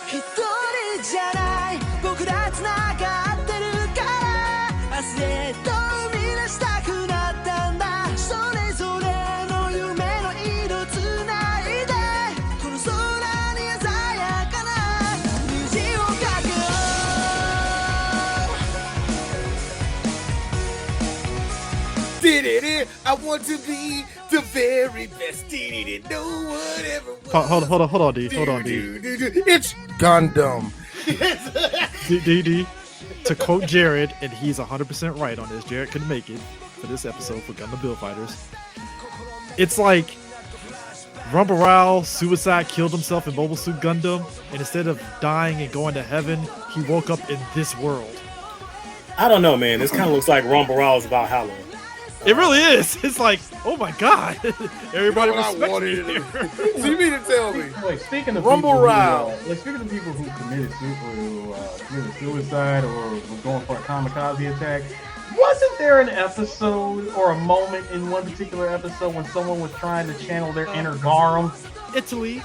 一人じゃない僕ら繋がってるから明日へと生み出したくなったんだそれぞれの夢の色繋いでこの空に鮮やかな虹を描こう Did it? I want to be the very best. Did it? No one ever was. Hold on, D. Hold on, D. It's Gundam. D. To quote Jared, and he's 100% right on this. Jared couldn't make it for this episode for Gundam Build Fighters. It's like Rumble Rao suicide killed himself in Mobile Suit Gundam, and instead of dying and going to heaven, he woke up in this world. I don't know, man. This kind of looks like Rumble Ra's Valhalla. It really is. It's like, oh my god, everybody respects me here. So you mean to tell me? Like speaking of Rumble people Rao. speaking of people who committed suicide or was going for a kamikaze attack, wasn't there an episode or a moment in one particular episode when someone was trying to channel their inner Garum? Italy,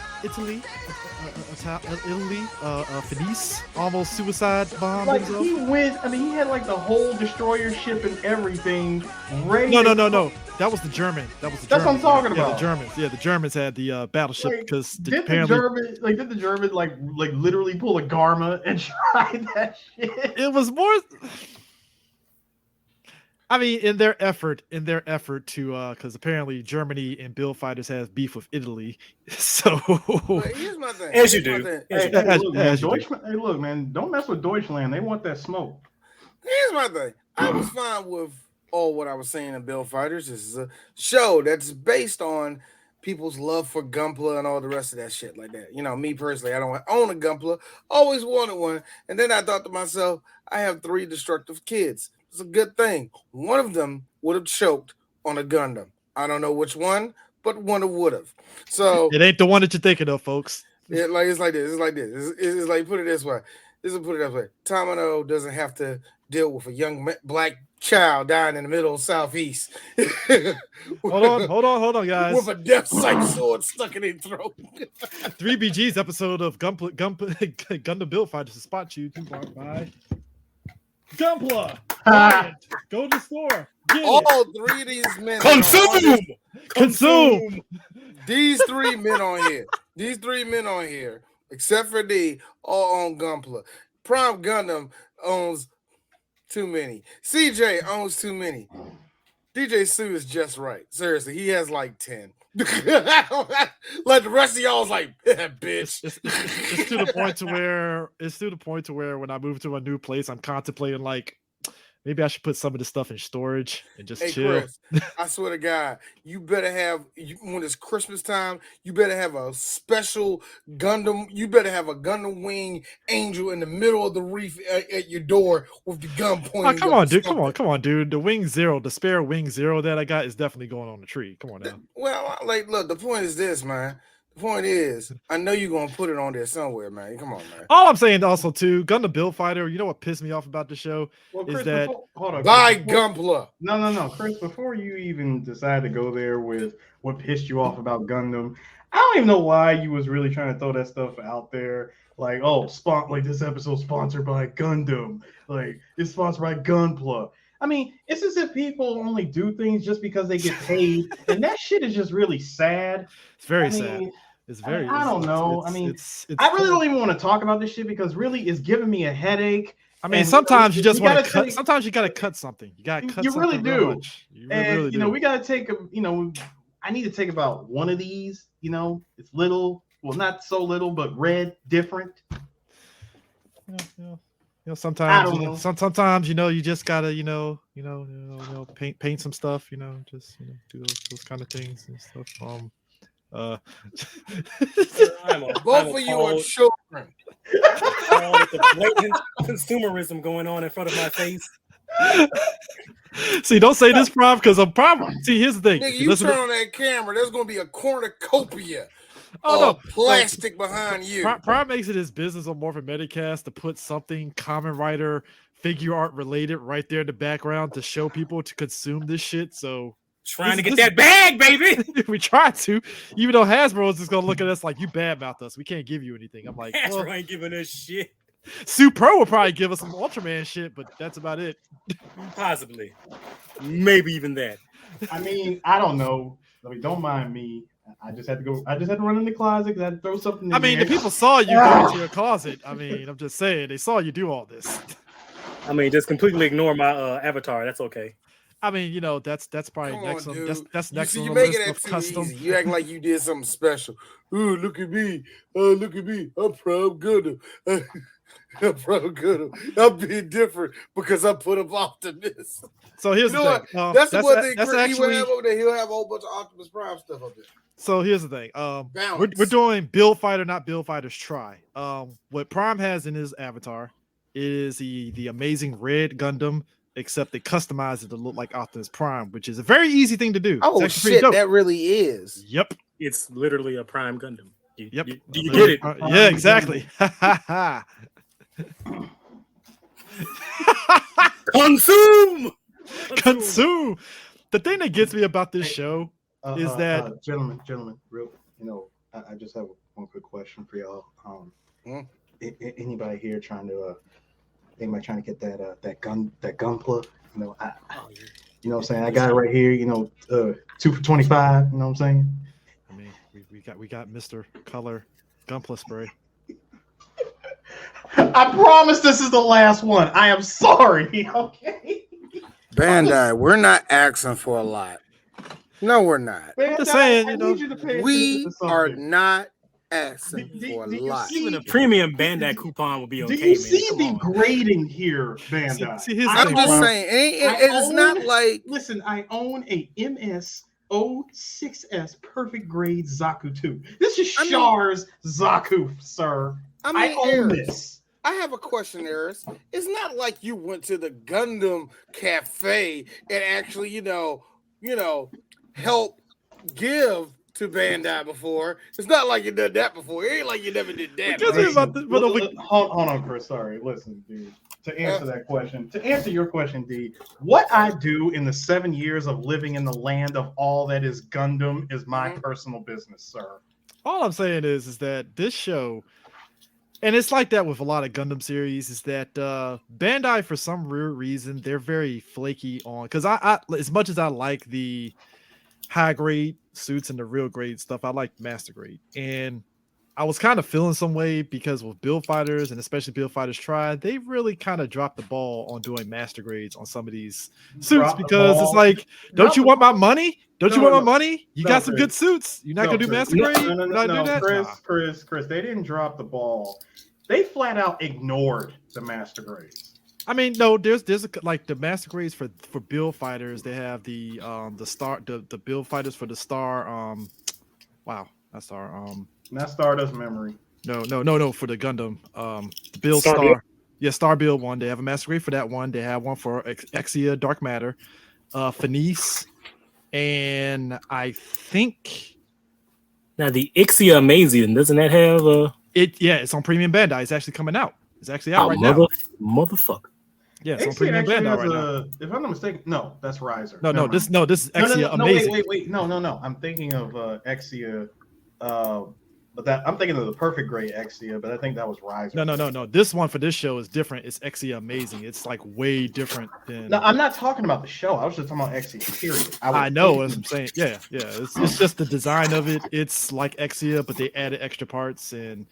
Fenice almost suicide bombed Like himself. he went. I mean, he had like the whole destroyer ship and everything ready. No. That was the German. That's what I'm talking Yeah, about. the Germans. Yeah, the Germans had the battleship because Did the German like literally pull a Garma and try that shit? it was more. I mean, in their effort to, because apparently Germany and Build Fighters has beef with Italy, so But here's my thing. As you Here's do. my thing. Hey, look, man, don't mess with Deutschland. They want that smoke. Here's my thing. I was fine with all what I was saying in Build Fighters. This is a show that's based on people's love for Gunpla and all the rest of that shit like that. You know, me personally, I don't own a Gunpla. Always wanted one. And then I thought to myself, I have 3 destructive kids. It's a good thing. One of them would have choked on a Gundam. I don't know which one, but one would have. So it ain't the one that you're thinking of, folks. it's like this. It's like put it this way. Tamino doesn't have to deal with a young black child dying in the middle of Southeast. Hold on, guys. With a death sight sword stuck in his throat. 3BG's episode of Gundam Build Fighters to spot you. By Gunpla. Go to the store. Get All it. 3 of these men. Consume. These 3 men on here, except for D, all own Gunpla. Prime Gundam owns too many. CJ owns too many. DJ Sue is just right. Seriously, he has like 10. Like the rest of y'all's like, bitch. It's to the point to where when I move to a new place, I'm contemplating like maybe I should put some of this stuff in storage and just chill. Chris, I swear to God, you better have when it's Christmas time. You better have a special Gundam. You better have a Gundam wing angel in the middle of the reef at your door with the gun pointing. Come on, dude. The wing zero, the spare wing zero that I got is definitely going on the tree. Come on now. Well, like, look, the point is this, man. The point is, I know you're gonna put it on there somewhere, man. Come on, man. All I'm saying also too, Gundam Build Fighter. You know what pissed me off about the show is that buy Gunpla. No, Chris. Before you even decide to go there with what pissed you off about Gundam, I don't even know why you was really trying to throw that stuff out there. Like, like this episode sponsored by Gundam. Like it's sponsored by Gunpla. I mean, it's as if people only do things just because they get paid, and that shit is just really sad. It's very sad. It's very. I don't know. I really don't even want to talk about this shit because really it's giving me a headache. I mean, sometimes you just want to cut. Sometimes you got to cut something. You got to cut. You really do. You know, we got to take I need to take about one of these. You know, it's little. Well, not so little, but red, different. Yeah. Sometimes you just gotta paint some stuff, just do those kind of things and stuff. Both of you are children. The blatant consumerism going on in front of my face. See, don't say this, Prime, because I'm probably. See, here's the thing. Nigga, you turn on that camera, there's gonna be a cornucopia. Plastic behind you. Prime makes it his business on Morphin Medicast to put something Kamen Rider figure art related right there in the background to show people to consume this shit. So Trying to get that bag, baby. We tried to, even though Hasbro is just gonna look at us like you badmouthed us. We can't give you anything. I'm like, Hasbro well, ain't giving us shit. Sue Pro will probably give us some Ultraman shit, but that's about it. Possibly, maybe even that. I mean, I don't know. I mean, don't mind me. I just had to go. I just had to run in the closet because I had to throw something in I mean, there. the people saw you go into your closet. I mean, I'm just saying they saw you do all this. I mean, just completely ignore my avatar. That's okay. I mean, you know, that's probably Come next on, on dude. that's next on You the making list that of too custom. easy. You act like you did something special. Ooh, look at me. Oh, look at me. I'm proud good. I'm proud good. I'm being different because I put him Optimus. So here's You know the what? thing. That's the one thing that's he will actually. have over there. He'll have a whole bunch of Optimus Prime stuff up there. So here's the thing. We're Balance. doing Build Fighter, not Build Fighters Try. What Prime has in his avatar is the amazing red Gundam, except they customize it to look like Optimus Prime, which is a very easy thing to do. Oh It's actually pretty shit, dope. that really is. Yep. It's literally a Prime Gundam. Yep. Do you get it? Yeah, exactly. Consume. Consume. The thing that gets me about this show is that gentlemen, real, I just have one quick question for y'all. Anybody here trying to get that Gunpla? You know what I'm saying? I got it right here. 2 for $25. You know what I'm saying? I mean, we got Mr. Color Gunpla spray. I promise this is the last one. I am sorry. Okay. Bandai, we're not asking for a lot. No, we're not. Bandai, I'm just saying, We are not asking for a lot. Even a premium Bandai coupon would be okay. Do you man. see Come the on. grading here, Bandai? See, here's the I'm thing, just Prime. saying, it's not like. Listen, I own a MS-06S perfect grade Zaku 2. This is Char's Zaku, sir. I own this. I have a question, Eris. It's not like you went to the Gundam Cafe and actually, help give to Bandai before. It's not like you did that before. It ain't like you never did that. Hold on, Chris. Sorry. Listen, dude. To answer that question, to answer your question, D, what I do in the 7 years of living in the land of all that is Gundam is my personal business, sir. All I'm saying is that this show, and it's like that with a lot of Gundam series, is that Bandai, for some weird reason, they're very flaky on, because I as much as I like the high grade suits and the real grade stuff, I like master grade. And I was kind of feeling some way because with Build Fighters, and especially Build Fighters Try, they really kind of dropped the ball on doing master grades on some of these suits, because it's like, don't you want my money? Don't you want my money? You got some good suits. You're not gonna do master grade? No, Chris, they didn't drop the ball. They flat out ignored the master grades. I mean, no, there's like the master grades for Build Fighters. They have the Build Fighters for the Star. Wow, not Star. Not Stardust Memory. No, for the Gundam. The Build Star. Build? Yeah, Star Build one. They have a master grade for that one. They have one for Exia Dark Matter, Fenice, and I think now the Ixia Amazing, doesn't that have it's on Premium Bandai. It's actually coming out. It's actually out right now. Motherfucker. Yeah, it's on Premium Bandai right now. If I'm not mistaken, no, that's Riser. No, this is Exia Amazing. Wait. No. I'm thinking of Exia. But I'm thinking of the perfect grade Exia, but I think that was Riser. No. This one for this show is different. It's Exia Amazing. It's like way different than. No, I'm not talking about the show. I was just talking about Exia. Period. I know what I'm saying. Yeah. It's just the design of it. It's like Exia, but they added extra parts. And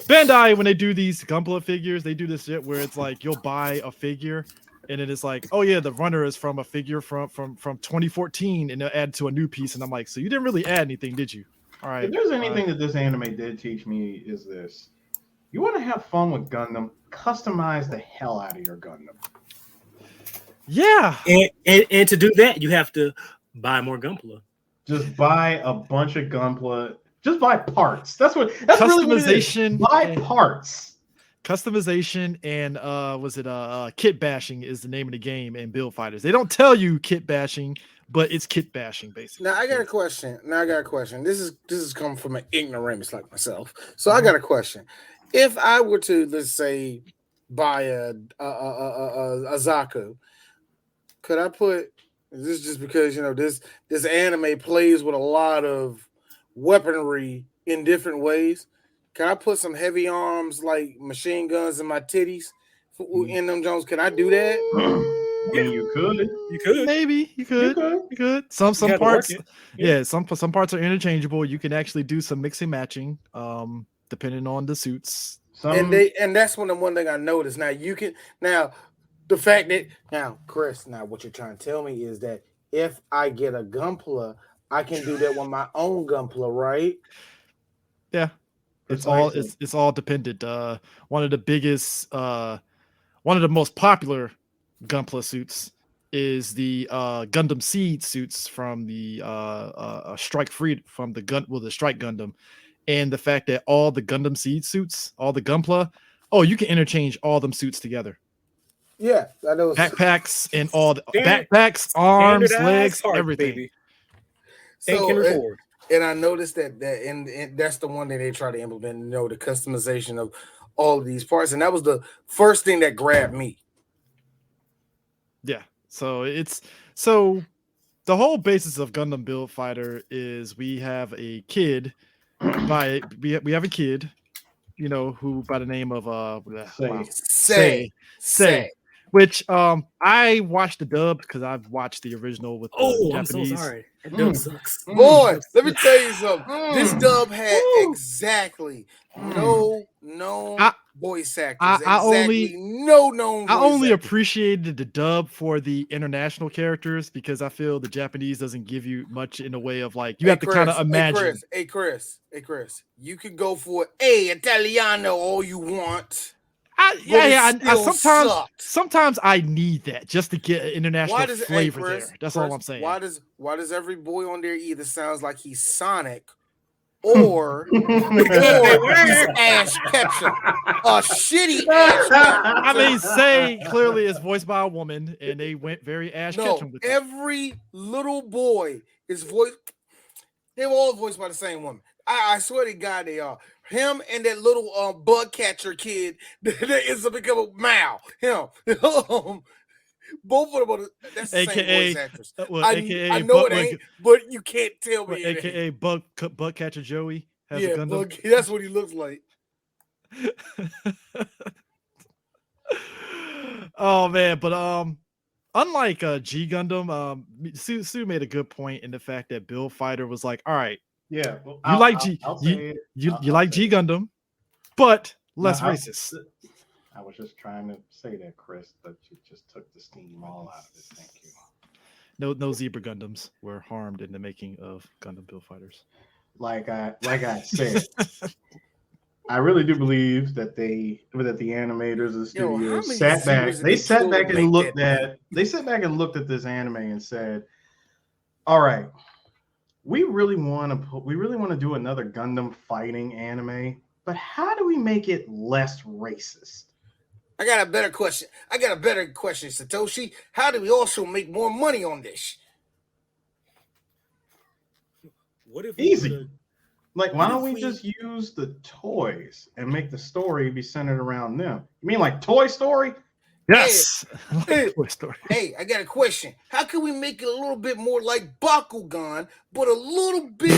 Bandai, when they do these Gunpla figures, they do this shit where it's like you'll buy a figure, and then it's like, oh yeah, the runner is from a figure from 2014, and they'll add to a new piece. And I'm like, so you didn't really add anything, did you? All right. If there's anything that this anime did teach me is this: you want to have fun with Gundam, customize the hell out of your Gundam. Yeah. And to do that, you have to buy more Gunpla. Just buy a bunch of Gunpla. Just buy parts. That's customization. Really what it is. Buy parts. Customization and kit bashing is the name of the game in Build Fighters. They don't tell you kit bashing, but it's kit bashing basically. Now I got a question. This is coming from an ignoramus like myself. So I got a question. If I were to, let's say, buy a Zaku, could I put Is this just because this anime plays with a lot of weaponry in different ways? Can I put some heavy arms like machine guns in my titties in them Jones? Can I do that? I mean, you could. You could. Maybe you could. could. You could. Some You had to work parts. it. Yeah, some parts are interchangeable. You can actually do some mixing matching, depending on the suits. And that's one thing I noticed. The fact that Chris, what you're trying to tell me is that if I get a Gunpla, I can do that with my own Gunpla, right? Yeah. It's all dependent. One of the most popular Gunpla suits is the Gundam Seed suits from the Strike Gundam, and the fact that all the Gundam Seed suits, all the Gunpla, you can interchange all them suits together. Yeah, I know. Backpacks and all the backpacks, arms, legs, everything. Baby. Forward. And I noticed that and that's the one thing they try to implement, the customization of all of these parts. And that was the first thing that grabbed me. Yeah. So the whole basis of Gundam Build Fighter is we have a kid we have a kid, who by the name of Say. Which I watched the dub because I've watched the original with the Japanese. I'm so sorry. That dub sucks. Boy, let me tell you something. This dub had exactly no known voice actors. I only actors. appreciated the dub for the international characters because I feel the Japanese doesn't give you much in the way of you have to kind of imagine. Hey Chris, you could go for Italiano all you want. Sometimes I need that just to get an international flavor Chris, there. That's all I'm saying. Why does every boy on there either sounds like he's Sonic or he's Ash Ketchum? A shitty Ash Ketchum. I mean, Say clearly is voiced by a woman, and they went very Ash Ketchum with it. Every little boy is voiced. They were all voiced by the same woman. I swear to God, they are. Him and that little bug catcher kid that is to become a Mao. Him. Both of them are that's the same voice actress. I know it ain't, but you can't tell me. AKA bug catcher Joey has a Gundam. That's what he looks like. Oh man, but unlike G Gundam, Sue made a good point in the fact that Build Fighter was like, all right. Yeah, you like G Gundam, but less racist. I was just trying to say that, Chris, but you just took the steam all out of it. Thank you. No zebra Gundams were harmed in the making of Gundam Build Fighters. Like I said, I really do believe that the animators of the studio sat back and looked at this anime and said, all right, we really want to do another Gundam fighting anime, but how do we make it less racist? I got a better question, Satoshi. How do we also make more money on this? What if easy? Why don't we just use the toys and make the story be centered around them? You mean like Toy Story? Yes. Toy Story. Hey, I got a question. How can we make it a little bit more like Bakugan, but a little bit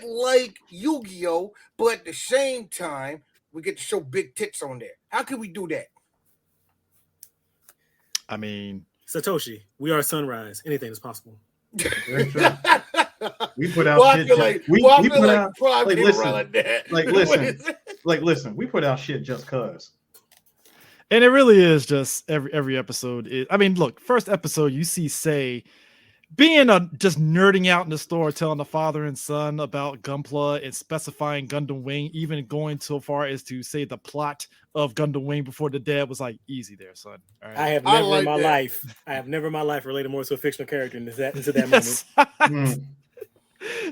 like Yu-Gi-Oh, but at the same time we get to show big tits on there? How can we do that? I mean, Satoshi, we are Sunrise. Anything is possible. We put out shit. Listen, we put out shit just cause. And it really is just every episode. Look, first episode, you see Say being just nerding out in the store, telling the father and son about Gunpla and specifying Gundam Wing, even going so far as to say the plot of Gundam Wing before the dad was like, easy there, son. All right. I have never in my life related more to a fictional character into that moment.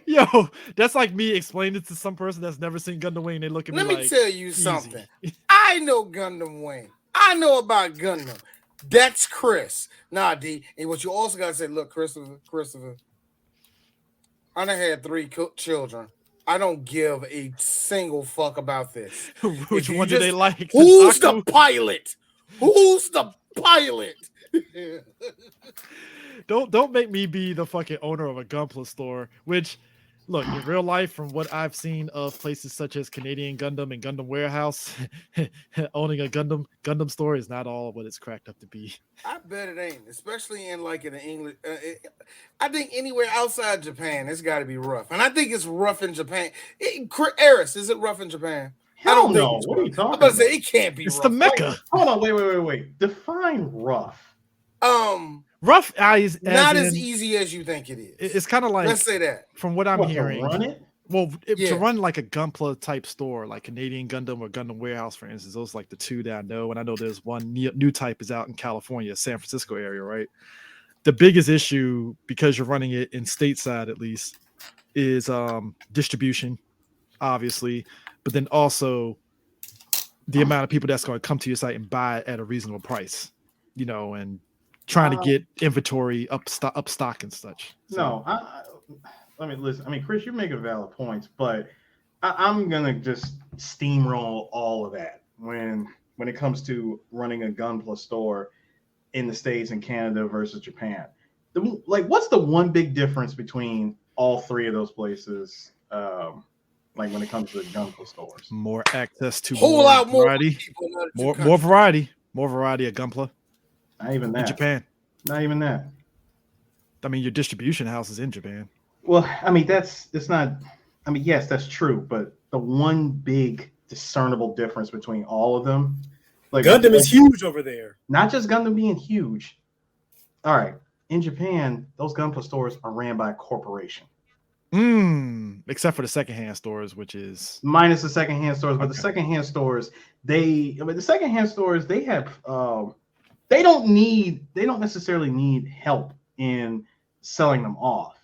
Yo, that's like me explaining it to some person that's never seen Gundam Wing. They look at me like, let me tell you something. I know Gundam Wing. I know about Gundam. That's Chris. Nah, D. And what you also got to say, look, Christopher, I done had 3 children. I don't give a single fuck about this. Which one do they like? Who's the pilot? Who's the pilot. Don't make me be the fucking owner of a Gunpla store. Which, look, in real life, from what I've seen of places such as Canadian Gundam and Gundam Warehouse, owning a Gundam store is not all what it's cracked up to be. I bet it ain't, especially in like in the English. I think anywhere outside Japan, it's got to be rough, and I think it's rough in Japan. Eris, is it rough in Japan? I don't think. What are you talking I'm about to say about? it can't be. It's rough. the Mecca. Hold on, wait. Define rough. Rough eyes, Not as easy as you think it is. It's kind of like, let's say that. from what I'm hearing, to run it? Well, Yeah. to run like a Gunpla type store, like Canadian Gundam or Gundam Warehouse, for instance, those are like the two that I know. And I know there's one new type is out in California, San Francisco area, right? The biggest issue, because you're running it in stateside at least, is distribution, obviously, but then also the amount of people that's going to come to your site and buy it at a reasonable price, you know, and trying to get inventory up stock and such. So, No, I mean, listen. I mean, Chris, you're making valid points, but I'm gonna just steamroll all of that when it comes to running a Gunpla store in the States and Canada versus Japan. What's the one big difference between all three of those places? Like when it comes to the Gunpla stores, more access to Whole lot more variety, people in other two more countries. variety of Gunpla not even in that. Japan. Not even that. I mean, your distribution house is in Japan. Well, I mean, it's not. I mean, yes, that's true, but the one big discernible difference between all of them, like Gundam is huge over there. Not just Gundam being huge. All right, in Japan, those Gunpla stores are ran by a corporation. Except for the secondhand stores, which is minus the secondhand stores, but Okay. the secondhand stores, they have they don't necessarily need help in selling them off.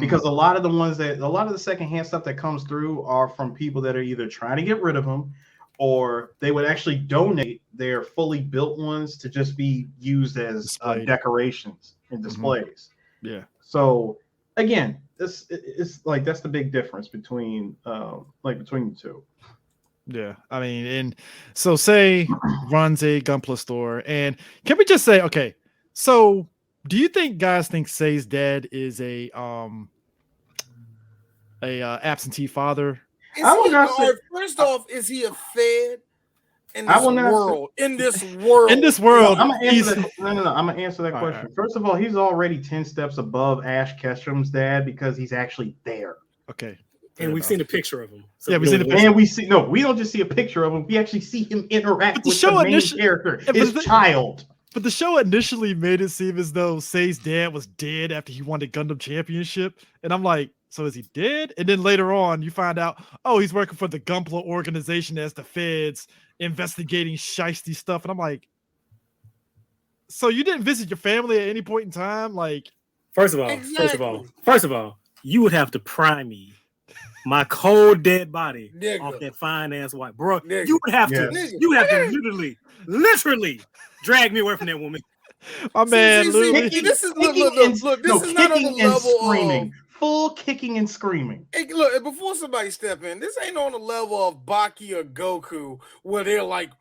Because a lot of the secondhand stuff that comes through are from people that are either trying to get rid of them, or they would actually donate their fully built ones to just be used as decorations and displays. Yeah. So again, it's that's the big difference between between the two. Yeah, I mean, and so say runs a Gunpla store, and can we just say, okay, so do you think guys think Say's dad is a absentee father? First off, is he a fed in this world? In this world, I'm gonna answer that. No. I'm gonna answer that question. Right. First of all, he's already 10 steps above Ash Ketchum's dad because he's actually there. Okay. And we've seen a picture of him. So yeah, we've seen a picture. And we don't just see a picture of him. We actually see him interact with the main character, his child. But the show initially made it seem as though Say's dad was dead after he won the Gundam Championship. And I'm like, so is he dead? And then later on, you find out, oh, he's working for the Gunpla organization as the feds investigating shiesty stuff. And I'm like, so you didn't visit your family at any point in time? Like, first of all, you would have to pry me, my cold dead body, off that fine ass white bro. You would have to, literally drag me away from that woman. My man, this is not on the level of full kicking and screaming. Hey, look, before somebody step in, this ain't on the level of Baki or Goku where they're like,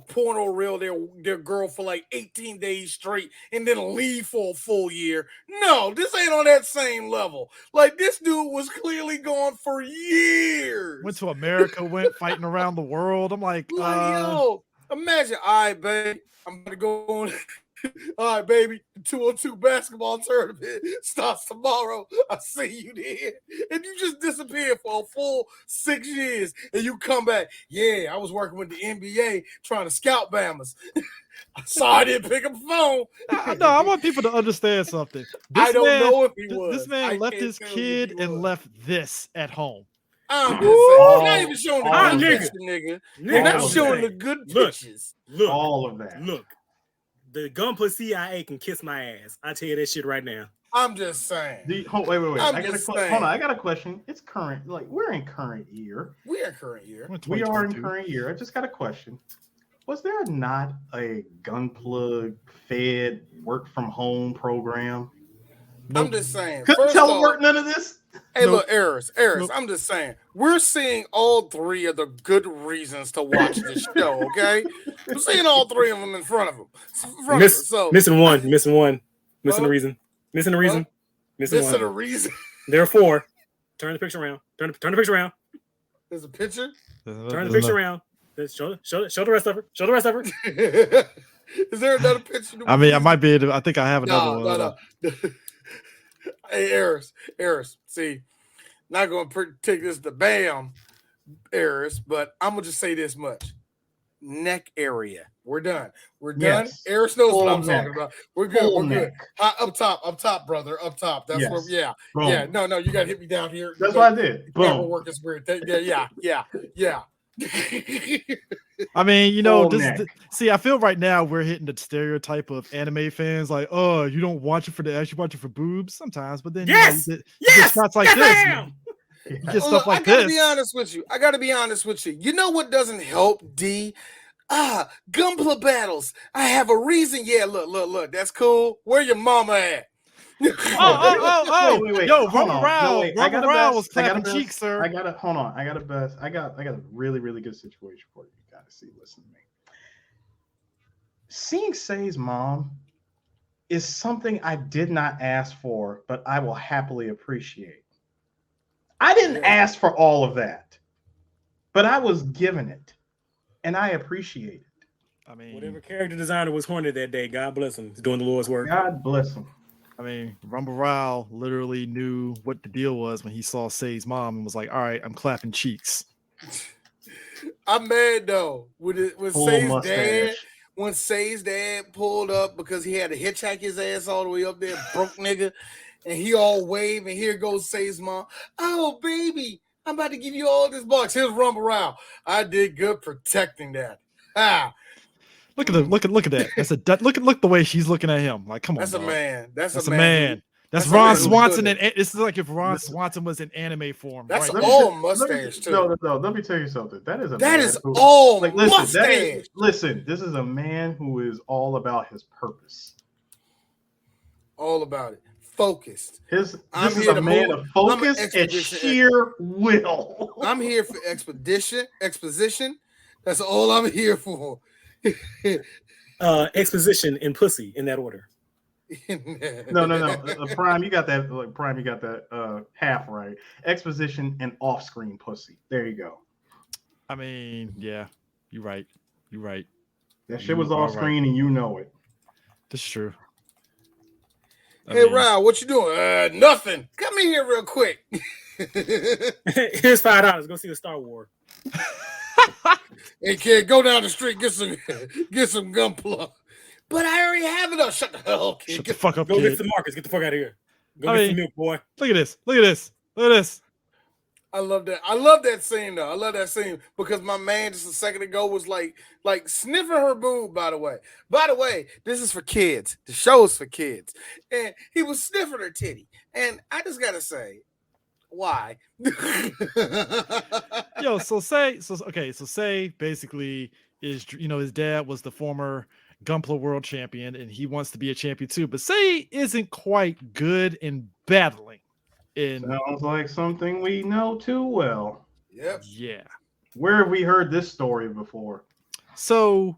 porno reel their girl for like 18 days straight and then leave for a full year. No, this ain't on that same level. Like, this dude was clearly gone for years. Went to America, went fighting around the world. I'm like, yo, imagine, all right, babe, I'm gonna go on. All right, baby, the 202 basketball tournament starts tomorrow. I see you there. And you just disappear for a full 6 years. And you come back. Yeah, I was working with the NBA trying to scout Bammers. Sorry I didn't pick up the phone. No, I want people to understand something. I don't know if he was. This man left his kid and left this at home. I'm just saying, not even showing the good picture, nigga. You're not showing the good pictures. Look, all of that. Look. The Gunpla CIA can kiss my ass. I tell you that shit right now. I'm just saying. Wait. I got a question. It's current. Like, we're in current year. We are in current year. We are in current year. I just got a question. Was there not a Gunpla fed work from home program? I'm just saying. Couldn't telework none of this. Hey, Nope. look, Eris, Nope. I'm just saying, we're seeing all three of the good reasons to watch this show, okay? We're seeing all three of them in front of them. Missing one. Missing Huh? a reason. Missing a reason. Missing Missing a one. reason. There are 4. Turn the picture around. Turn the picture around. There's a picture? Turn the picture around. Show the rest of her. Show the rest of her. Is there another picture? I mean, I might be able to, I think I have another one. No. Hey, Eris, see, not going to take this to bam, Eris, but I'm going to just say this much. Neck area. We're done. Yes. Eris knows Full what I'm neck. talking about. We're good. Full We're neck. good. Up top, brother. Up top. That's Yes. where, yeah. Boom. Yeah, no, you got to hit me down here. That's what I did. Camera Boom. work is weird. Yeah. I mean, Full this neck. see, I feel right now we're hitting the stereotype of anime fans, like, oh, you don't watch it for the action, you watch it for boobs sometimes, but then Yes! you get shots like this. You get stuff like I gotta this. be honest with you. You know what doesn't help, D? Gunpla battles. I have a reason. Yeah, look. That's cool. Where your mama at? Oh! Wait. Yo, Hold Rumble on. Round. No, wait. Rumble Round was clapping cheeks, sir. I got a really, really good situation for you. You gotta see. Listen to me. Seeing Say's mom is something I did not ask for, but I will happily appreciate. I didn't ask for all of that, but I was given it, and I appreciate it. I mean, Whatever character designer was horny that day, God bless him. He's doing the Lord's work. God bless him. I mean, Rumble Round literally knew what the deal was when he saw Say's mom and was like, all right, I'm clapping cheeks. I'm mad though. When Full Say's mustache. Say's dad pulled up because he had to hitchhike his ass all the way up there, broke nigga, and he all wave, and here goes Say's mom. Oh, baby, I'm about to give you all this bucks. Here's Rumble Round. I did good protecting that. Look at that. That's look the way she's looking at him. Like, come on, That's a dog. man. That's That's a a man. That's That's a Ron man who Swanson, stood and this is like if Ron Swanson was in anime form. That's right all there. mustache too. No. Let me tell you something. That is All like, mustache. Listen, this is a man who is all about his purpose. All about it. Focused. This I'm is here a to man move- of focus I'm an and expedition- sheer will. I'm here for exposition. That's all I'm here for. Exposition and pussy in that order. No. Prime, you got that. Prime, you got that half right. Exposition and off-screen pussy. There you go. I mean, yeah, you're right. That shit was off-screen, and you know it. This is true. Hey, Ryan, what you doing? Nothing. Come in here real quick. Here's $5. Go see the Star Wars. Hey, kid, go down the street, get some Gunpla. But I already have it up. Shut the hell up, kid. Shut the fuck up, Go kid. get some Marcus. Get the fuck out of here. Go I get mean, some milk, boy. Look at this. I love that. I love that scene though. I love that scene because my man just a second ago was like sniffing her boob. By the way, this is for kids. The show is for kids, and he was sniffing her titty. And I just gotta say, why? Yo, so Say basically is, his dad was the former Gunpla world champion, and he wants to be a champion too. But Say isn't quite good in battling. Sounds like something we know too well. Yep. Yeah. Where have we heard this story before? So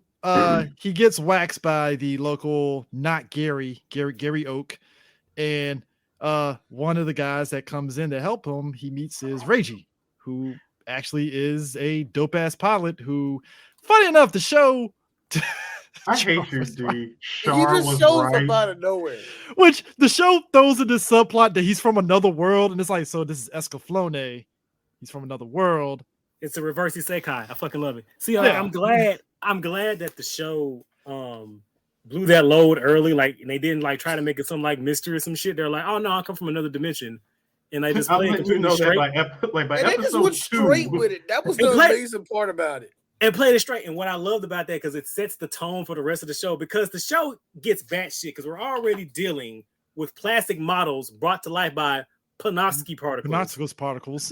he gets waxed by the local, not Gary Oak, and one of the guys that comes in to help him, he meets is Reiji, who actually is a dope ass pilot. Who, funny enough, the show. I hate you, D. He Char just was shows right. up out of nowhere. Which the show throws in this subplot that he's from another world, and it's like, so this is Escaflowne. He's from another world. It's a reverse isekai. I fucking love it. See, Yeah. I'm glad that the show blew that load early. Like, and they didn't like try to make it some like mystery or some shit. They're like, oh no, I come from another dimension, and I just I'm played letting you completely know straight. that by And they just episode went 2, straight with it. That was the amazing part about it. And played it straight. And what I loved about that, because it sets the tone for the rest of the show, because the show gets batshit, because we're already dealing with plastic models brought to life by Panofsky particles.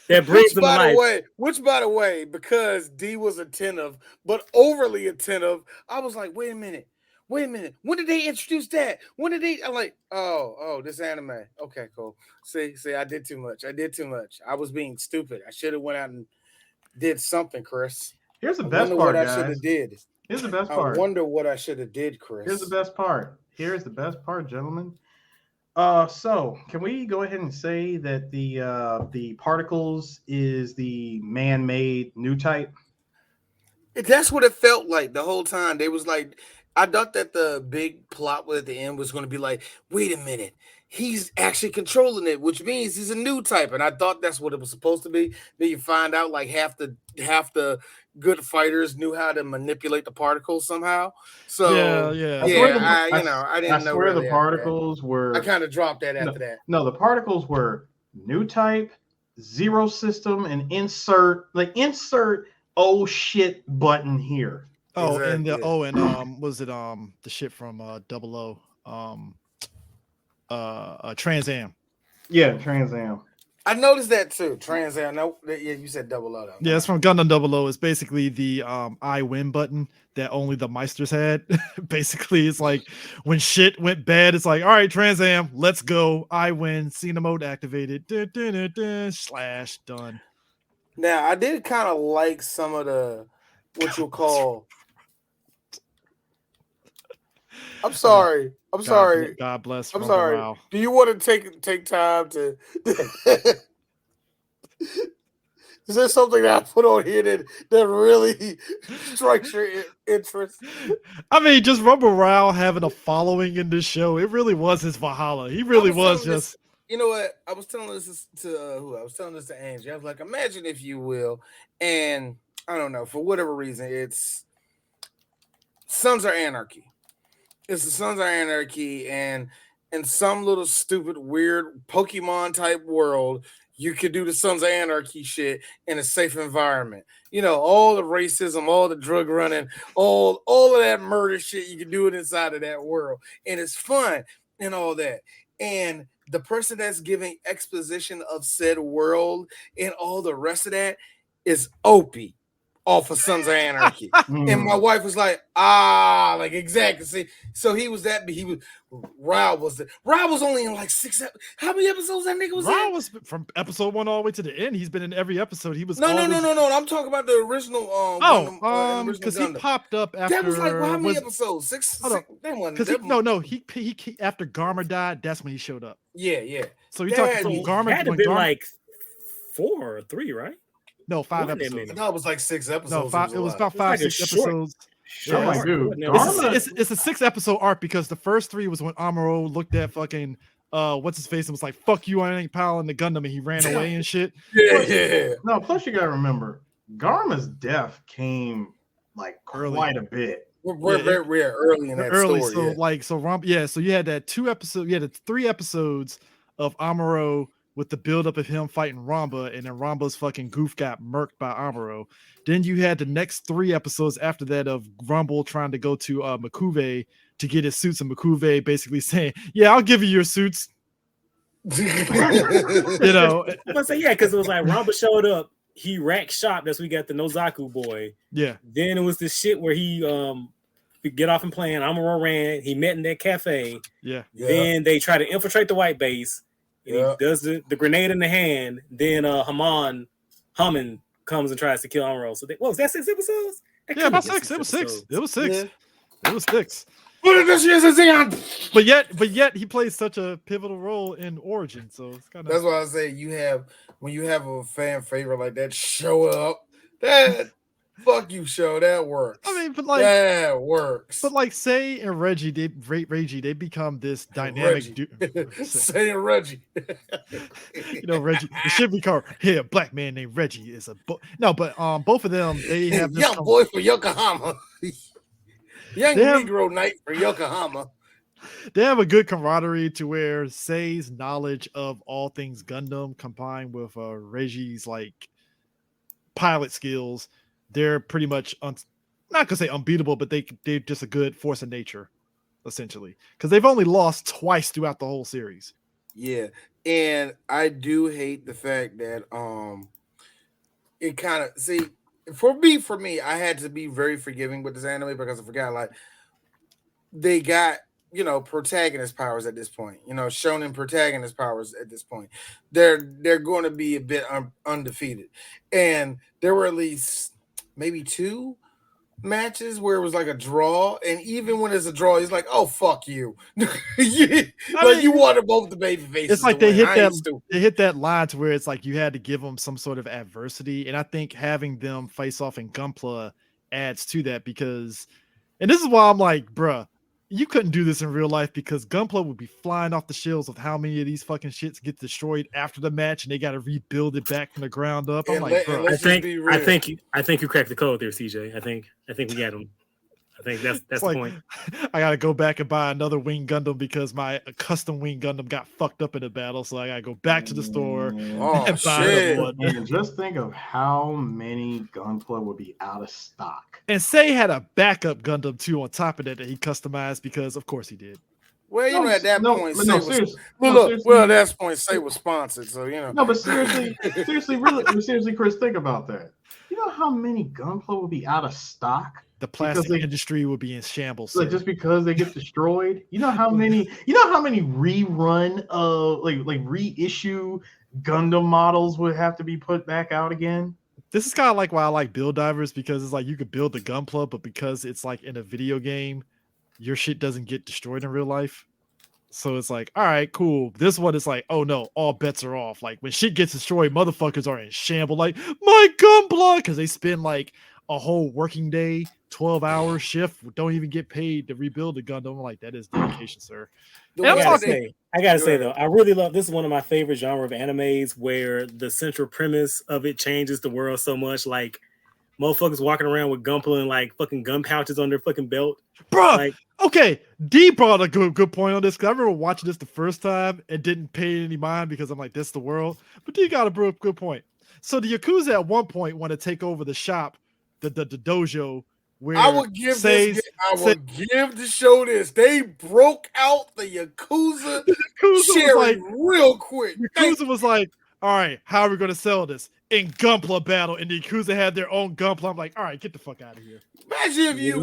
That brings them to life. Which, by the way, because D was attentive, but overly attentive, I was like, wait a minute. wait a minute, when did they introduce that? When did they? I'm like, oh, this anime. Okay, cool. See, I did too much. I was being stupid. I should have went out and did something, Chris. Here's the I best wonder part, what guys. I should have did. Here's the best I part. wonder what I should have did, Chris. Here's the best part. Gentlemen. So can we go ahead and say that the particles is the man-made new type? That's what it felt like the whole time. They was like, I thought that the big plot at the end was going to be like, wait a minute, he's actually controlling it, which means he's a new type. And I thought that's what it was supposed to be. Then you find out like half the good fighters knew how to manipulate the particles somehow. So yeah. I didn't know. I swear really the particles were. I kind of dropped that after that. No, the particles were new type, zero system, and insert oh shit button here. Oh, Exactly. and was it the shit from Double O, Trans Am? Yeah, Trans Am. I noticed that too. Trans Am. No, yeah, you said Double O. Yeah, it's from Gundam Double O. It's basically the I win button that only the Meisters had. Basically, it's like when shit went bad, it's like, all right, Trans Am, let's go. I win. Cena mode activated. Slash done. Now, I did kind of like some of the what you'll call. I'm sorry. God bless. I'm Rumble sorry. Rao. Do you want to take time to? Is there something that I put on here that really strikes your interest? I mean, just Rumble Rao having a following in this show, it really was his Valhalla. He really was just. You know what? I was telling this to who? I was telling this to Angie. I was like, imagine if you will, and I don't know, for whatever reason, it's Sons of Anarchy. It's the Sons of Anarchy, and in some little stupid, weird Pokemon type world, you could do the Sons of Anarchy shit in a safe environment. You know, all the racism, all the drug running, all of that murder shit, you can do it inside of that world. And it's fun and all that. And the person that's giving exposition of said world and all the rest of that is Opie off of Sons of Anarchy. And my wife was like, like exactly. See, so he was Rao was only in like 6 how many episodes that nigga was Rao in? was from episode 1 all the way to the end. He's been in every episode. He was No. I'm talking about the original because he popped up after that was like how many episodes? Six. Because he after Garmer died, that's when he showed up. Yeah. So you're talking Garmer had to be like 4 or 3, right? No, 5 episodes. No, it was like 6 episodes. No, it was about 5, 6 episodes. Short. Dude, it's a 6-episode arc because the first 3 was when Amuro looked at fucking what's his face and was like, "Fuck you, I ain't piling the Gundam," and he ran away and shit. Yeah. No, plus you gotta remember, Garma's death came like quite a bit. We're very early in that story. So you had that 2 episodes, you had 3 episodes of Amuro with the buildup of him fighting Ramba, and then Ramba's fucking goof got murked by Amuro. Then you had the next 3 episodes after that of Rumble trying to go to Makuve to get his suits, and Makuve basically saying, "Yeah, I'll give you your suits." You know, I'm gonna say because it was like Ramba showed up, he racked shop. That's we got the Nozaku boy. Yeah. Then it was this shit where he get off and playing. Amuro ran. He met in that cafe. Yeah. Then they try to infiltrate the white base. And he does the grenade in the hand. Then Hammond comes and tries to kill Amuro. So what was that, 6 episodes? About 6. It was 6. It was 6. Yeah. It was 6. But yet he plays such a pivotal role in Origin. So it's kind of that's why I say when you have a fan favorite like that show up, that fuck you show that works. I mean, but like that works. But like Say and Reggie, they become this dynamic dude. Say and Reggie. You know, Reggie. It should be called a black man named Reggie is a both of them they have this young boy for Yokohama. Young Negro Knight for Yokohama. They have a good camaraderie to where Say's knowledge of all things Gundam combined with Reggie's like pilot skills, they're pretty much not gonna say unbeatable, but they're just a good force of nature, essentially. Because they've only lost twice throughout the whole series. Yeah, and I do hate the fact that it kind of for me, I had to be very forgiving with this anime because I forgot they got, you know, protagonist powers at this point. You know, shonen protagonist powers at this point. They're going to be a bit undefeated, and there were at least maybe 2 matches where it was like a draw, and even when it's a draw, he's like, "Oh fuck you!" You wanted both the baby faces. It's like they hit that line to where it's like you had to give them some sort of adversity, and I think having them face off in Gunpla adds to that because, and this is why I'm like, bruh, you couldn't do this in real life because Gunpla would be flying off the shelves of how many of these fucking shits get destroyed after the match, and they got to rebuild it back from the ground up. I'm like, bro, I think you cracked the code there, CJ. I think we got him. I think that's the point. I gotta go back and buy another Wing Gundam because my custom Wing Gundam got fucked up in the battle, so I gotta go back to the store and buy another one. And just think of how many Gunpla would be out of stock. And Say had a backup Gundam too on top of that he customized because, of course, he did. Well, you know, at that point, Say was sponsored, so you know. No, but seriously, Chris, think about that. You know how many Gunpla would be out of stock? The plastic industry would be in shambles. Like just because they get destroyed. You know how many rerun like reissue Gundam models would have to be put back out again? This is kind of like why I like Build Divers, because it's like you could build the Gunpla, but because it's like in a video game, your shit doesn't get destroyed in real life. So it's like, all right, cool. This one is like, oh no, all bets are off. Like when shit gets destroyed, motherfuckers are in shambles. Like my Gunpla, because they spend like a whole working day, 12-hour shift, don't even get paid to rebuild the Gundam. I'm like, that is dedication, sir. I gotta say though, I really love this. Is one of my favorite genre of animes where the central premise of it changes the world so much. Like motherfuckers walking around with Gunpla and like fucking gun pouches on their fucking belt, bro. Like, okay, D brought a good point on this because I remember watching this the first time and didn't pay any mind because I'm like, that's the world. But D got a good point. So the Yakuza at one point want to take over the shop, the dojo. Where I would give the show this. They broke out the Yakuza cherry real quick. Yakuza was like, all right, how are we going to sell this? In Gunpla battle, and the Yakuza had their own Gunpla. I'm like, all right, get the fuck out of here. Imagine if you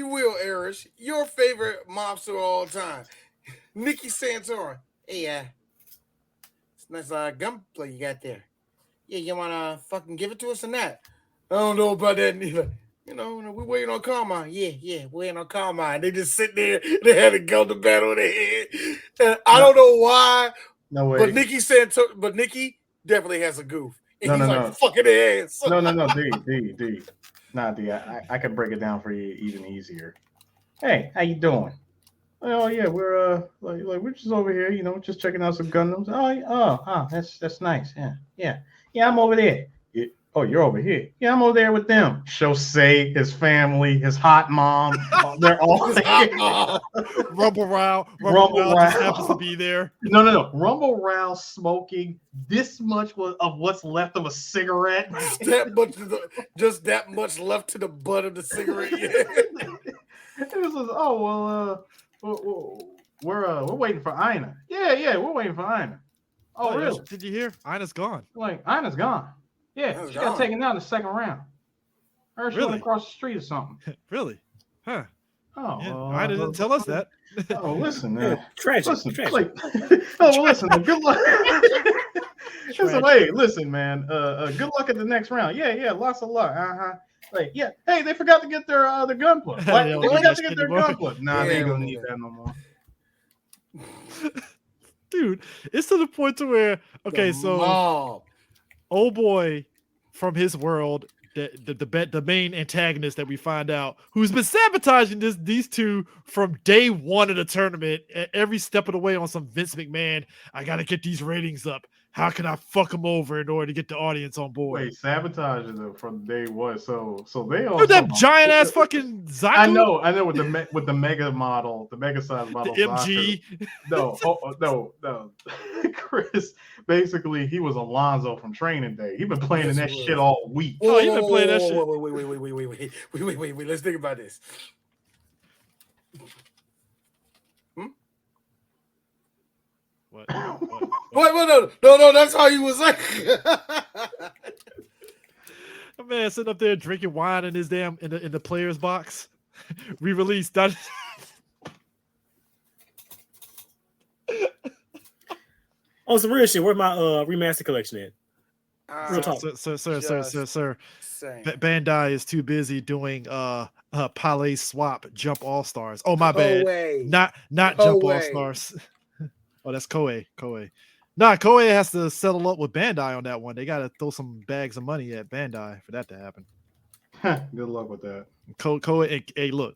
will, Erish, your favorite mobster of all time, Nikki Santorum. Hey, it's nice Gunpla you got there. Yeah, you want to fucking give it to us or not? I don't know about that neither. You know, we're waiting on Karma. Yeah, we're waiting on Karma. And they just sit there. They had a Gundam battle in their head. And I don't know why. No way. But Nikki definitely has a goof. And no. Fucking their ass. No, D. Nah, D, I can break it down for you even easier. Hey, how you doing? Oh yeah, we're we're just over here, you know, just checking out some Gundams. Oh, that's nice. Yeah, I'm over there. Oh, you're over here. Yeah, I'm over there with them. Say his family, his hot mom. They're all there. Rumble Row just happens to be there. No. Rumble Row smoking this much of what's left of a cigarette. Just that much left to the butt of the cigarette. Yeah. It was we're waiting for Ina. Yeah, we're waiting for Ina. Oh, really? Did you hear? Ina's gone. Like Ina's gone. Yeah, she got taken down in the second round. Or she went across the street or something. Really? Huh. Oh, yeah, I didn't tell us that. Oh, listen, tragic. Like, listen, good luck. Listen, man. Good luck at the next round. Yeah, lots of luck. Like, yeah. Hey, they forgot to get their Gunpla. They forgot to get their Gunpla. Nah, they ain't gonna need that no more. Dude, it's to the point to where old boy from his world, the main antagonist that we find out, who's been sabotaging these two from day one of the tournament, at every step of the way on some Vince McMahon. I gotta get these ratings up. How can I fuck them over in order to get the audience on board? Wait, sabotaging them from day one. So they all that giant ass fucking Zaku? I know with the mega model, the mega size model. The MG. No. Chris, basically, he was Alonzo from Training Day. He's been playing in that shit all week. Oh, he's been playing that shit. Wait. Let's think about this. What? No, that's how you was like. A man sitting up there drinking wine in his in the player's box. re-release. On some real shit, where's my remaster collection at? Real talk. Sir. Same. Bandai is too busy doing Palais Swap Jump All Stars. Oh my bad. Not Jump All Stars. Oh, that's Koei. Nah, Koei has to settle up with Bandai on that one. They gotta throw some bags of money at Bandai for that to happen. Good luck with that. Koei, hey, look.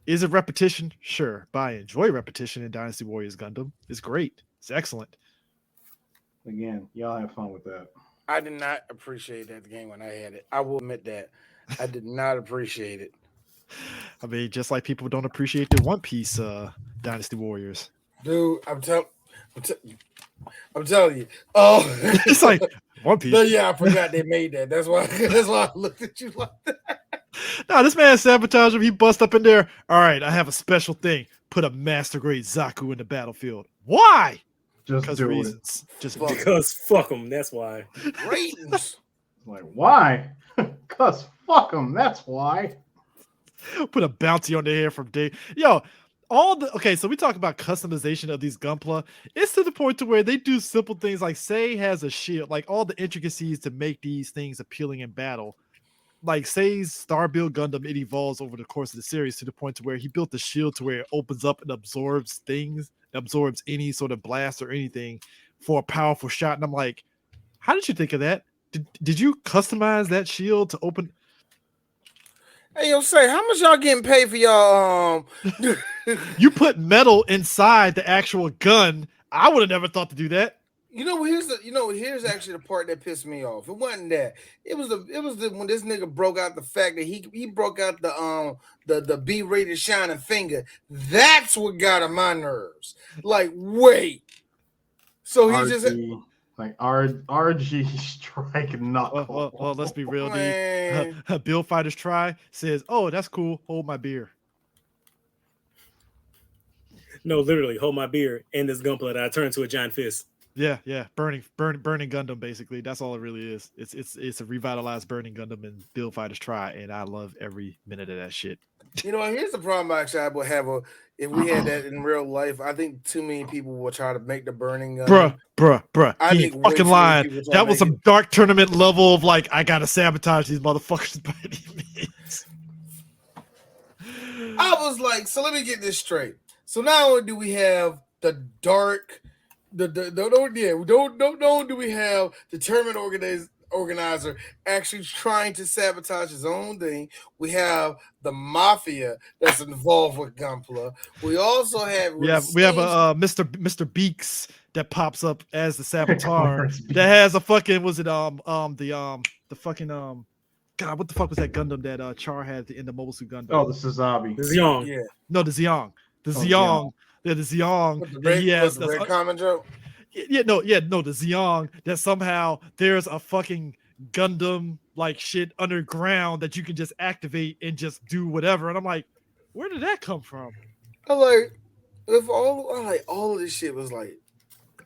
Is it repetition? Sure, but I enjoy repetition in Dynasty Warriors Gundam. It's great. It's excellent. Again, y'all have fun with that. I did not appreciate that game when I had it. I will admit that. I did not appreciate it. I mean, just like people don't appreciate the One Piece Dynasty Warriors. Dude, I'm telling you. Oh, It's like One Piece. No, yeah, I forgot they made that. That's why I looked at you like that. No, this man sabotaged him. He bust up in there. All right, I have a special thing. Put a master grade Zaku in the battlefield. Why? Just Because do reasons. it. Just Because fuck them. That's why. Ratings. Like, why? Because fuck them. That's why. put a bounty on their hair from day. Okay, so we talk about customization of these Gunpla. It's to the point to where they do simple things like Sei has a shield, like all the intricacies to make these things appealing in battle. Like Sei's Star Build Gundam, it evolves over the course of the series to the point to where he built the shield to where it opens up and absorbs things, absorbs any sort of blast or anything for a powerful shot. And I'm like, how did you think of that? Did you customize that shield to open? Hey, yo, Sei, how much y'all getting paid for y'all? You put metal inside the actual gun. I would have never thought to do that. Here's actually the part that pissed me off. It wasn't that. It was when this nigga broke out the fact that he broke out the B-rated shining finger. That's what got on my nerves. Like, wait. So he just like RG strike knuckle. Well, let's be real, dude. Build Fighters Try says, "Oh, that's cool. Hold my beer." No, literally, hold my beer and this Gunpla that I turned to a giant fist. Yeah, burning Gundam. Basically, that's all it really is. It's a revitalized burning Gundam and Build Fighters Try, and I love every minute of that shit. Here's the problem. Actually, I would have if we had that in real life. I think too many people will try to make the burning Gundam. Bruh. I He think fucking lied. That was some dark tournament level of like, I gotta sabotage these motherfuckers by any means. I was like, so let me get this straight. So not only do we have the dark. Don't do we have the tournament organizer actually trying to sabotage his own thing? We have the mafia that's involved with Gunpla. We also have we have a Mr. Beaks that pops up as the saboteur that has a fucking the fucking God, what the fuck was that Gundam that Char had in the Mobile Suit Gundam? Oh, the Suzabi. The Zeong. Yeah. No, the Zeong. The Zeong. Yeah, the Zeong. He has the red common joke. The Zeong that somehow there's a fucking Gundam like shit underground that you can just activate and just do whatever. And I'm like, where did that come from? I'm like, all of this shit was like,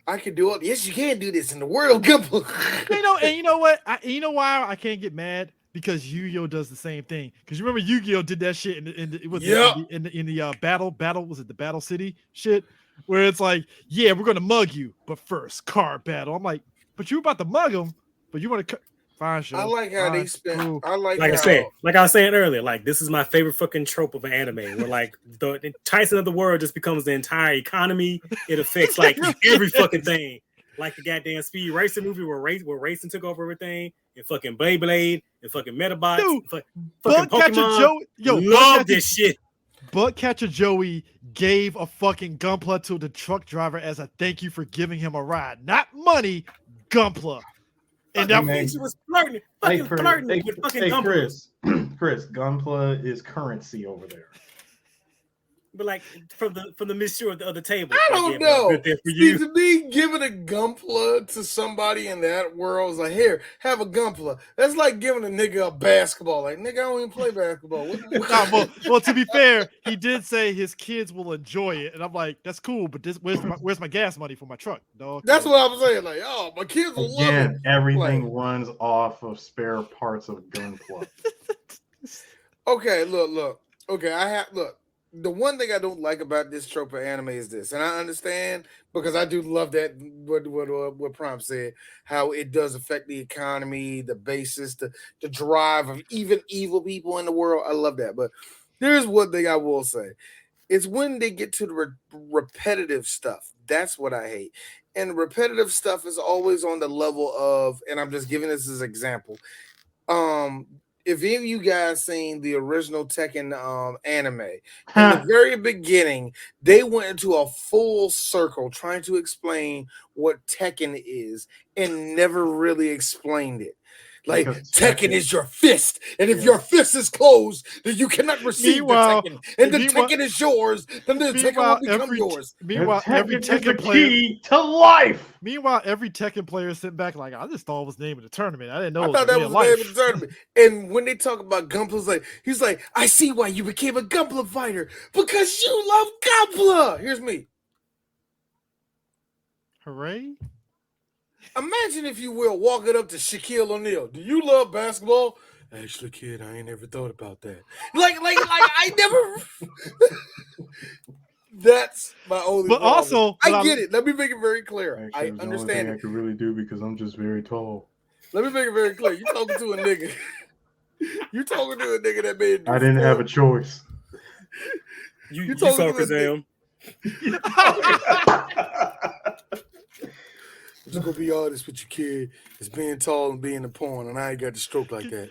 I can do it. Yes, you can do this in the world. And you know what? You know why I can't get mad? Because Yu-Gi-Oh does the same thing. Because you remember Yu-Gi-Oh did that shit in the battle. Was it the Battle City shit? Where it's like, yeah, we're gonna mug you, but first card battle. I'm like, but you were about to mug them, but you want to fine show. I like how they spent. Cool. I like I was saying earlier, like this is my favorite fucking trope of an anime where like the Tyson of the world just becomes the entire economy. It affects like every fucking thing. Like the goddamn Speed Racer movie where racing took over everything, and fucking Beyblade and fucking Metabots, Dude, fucking Pokemon. Love this shit. Bugcatcher Joey gave a fucking Gunpla to the truck driver as a thank you for giving him a ride, not money. Gunpla, and that bitch was flirting with fucking Gunpla. Chris, Gunpla is currency over there. But like from the mixture of the other table. I don't know. See, to me, giving a Gunpla to somebody in that world is like, here, have a Gunpla. That's like giving a nigga a basketball. Like, nigga, I don't even play basketball. Well, to be fair, he did say his kids will enjoy it, and I'm like, that's cool. But where's my gas money for my truck, dog? That's what I was saying. Like, oh, my kids will love it. Everything runs off of spare parts of Gunpla. Okay, look. Okay, look. The one thing I don't like about this trope of anime is this, and I understand because I do love that what Prompt said, how it does affect the economy, the basis, the drive of even evil people in the world. I love that, but there's one thing I will say: it's when they get to the repetitive stuff. That's what I hate, and the repetitive stuff is always on the level of, and I'm just giving this as an example. um if any of you guys seen the original Tekken anime, in the very beginning, they went into a full circle trying to explain what Tekken is and never really explained it. Like Tekken is your fist, and if your fist is closed, then you cannot receive the Tekken, and the Tekken is yours. Then the Tekken will become yours. Meanwhile, every Tekken player key to life. Meanwhile, every Tekken player sitting back like, I just thought it was the name of the tournament. I didn't know. I thought that was the name of the tournament. And when they talk about Gunpla, he's like, I see why you became a Gunpla fighter, because you love Gunpla. Here's me. Hooray. Imagine, if you will, walking up to Shaquille O'Neal. Do you love basketball? Actually, kid, I ain't never thought about that. Like I never. That's my only. But problem. Also, I get it. Let me make it very clear. Actually, I understand. I can really do because I'm just very tall. Let me make it very clear. You talking to a nigga. You talking to a nigga that made. I didn't have a choice. You saw Kazam. I'm just gonna be honest with you, kid. It's being tall and being a pawn, and I ain't got the stroke like that.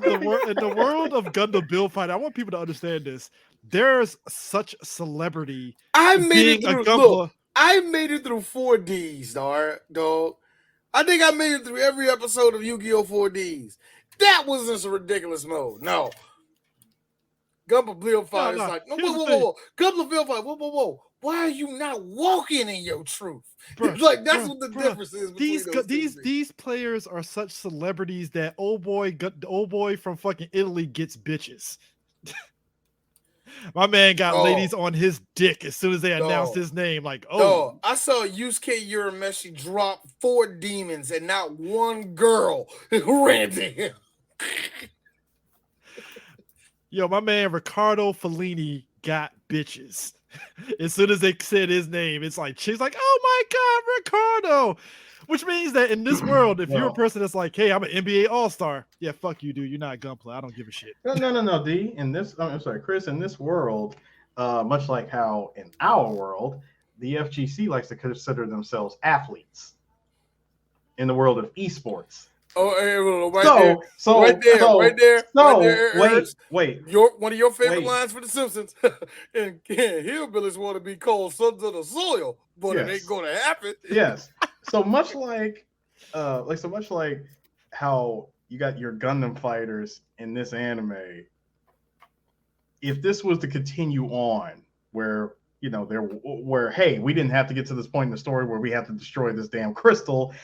In the world of Gundam Build Fighter, I want people to understand this. There's such celebrity. I made it through. Look, I made it through 4Ds, dog. I think I made it through every episode of Yu-Gi-Oh! 4Ds. That was just a ridiculous mode. No. Gundam Build Fighter is like, whoa. Gundam Build Fighter, whoa. Why are you not walking in your truth? Like, that's what the difference is. These players are such celebrities that old boy from fucking Italy gets bitches. My man got ladies on his dick as soon as they announced his name. Like, I saw Yusuke Urameshi drop 4 demons and not one girl ran to him. Yo, my man Riccardo Fellini got bitches. As soon as they said his name, it's like, she's like, oh my God, Ricardo. Which means that in this world, if you're a person that's like, hey, I'm an NBA All-Star, yeah, fuck you, dude. You're not Gunpla. I don't give a shit. No, D. In this, I'm sorry, Chris, in this world, much like how in our world, the FGC likes to consider themselves athletes in the world of esports. Right there. Wait. One of your favorite lines for The Simpsons. and hillbillies want to be called sons of the soil, but it ain't going to happen. Yes. So much like how you got your Gundam fighters in this anime. If this was to continue on, where hey, we didn't have to get to this point in the story where we have to destroy this damn crystal.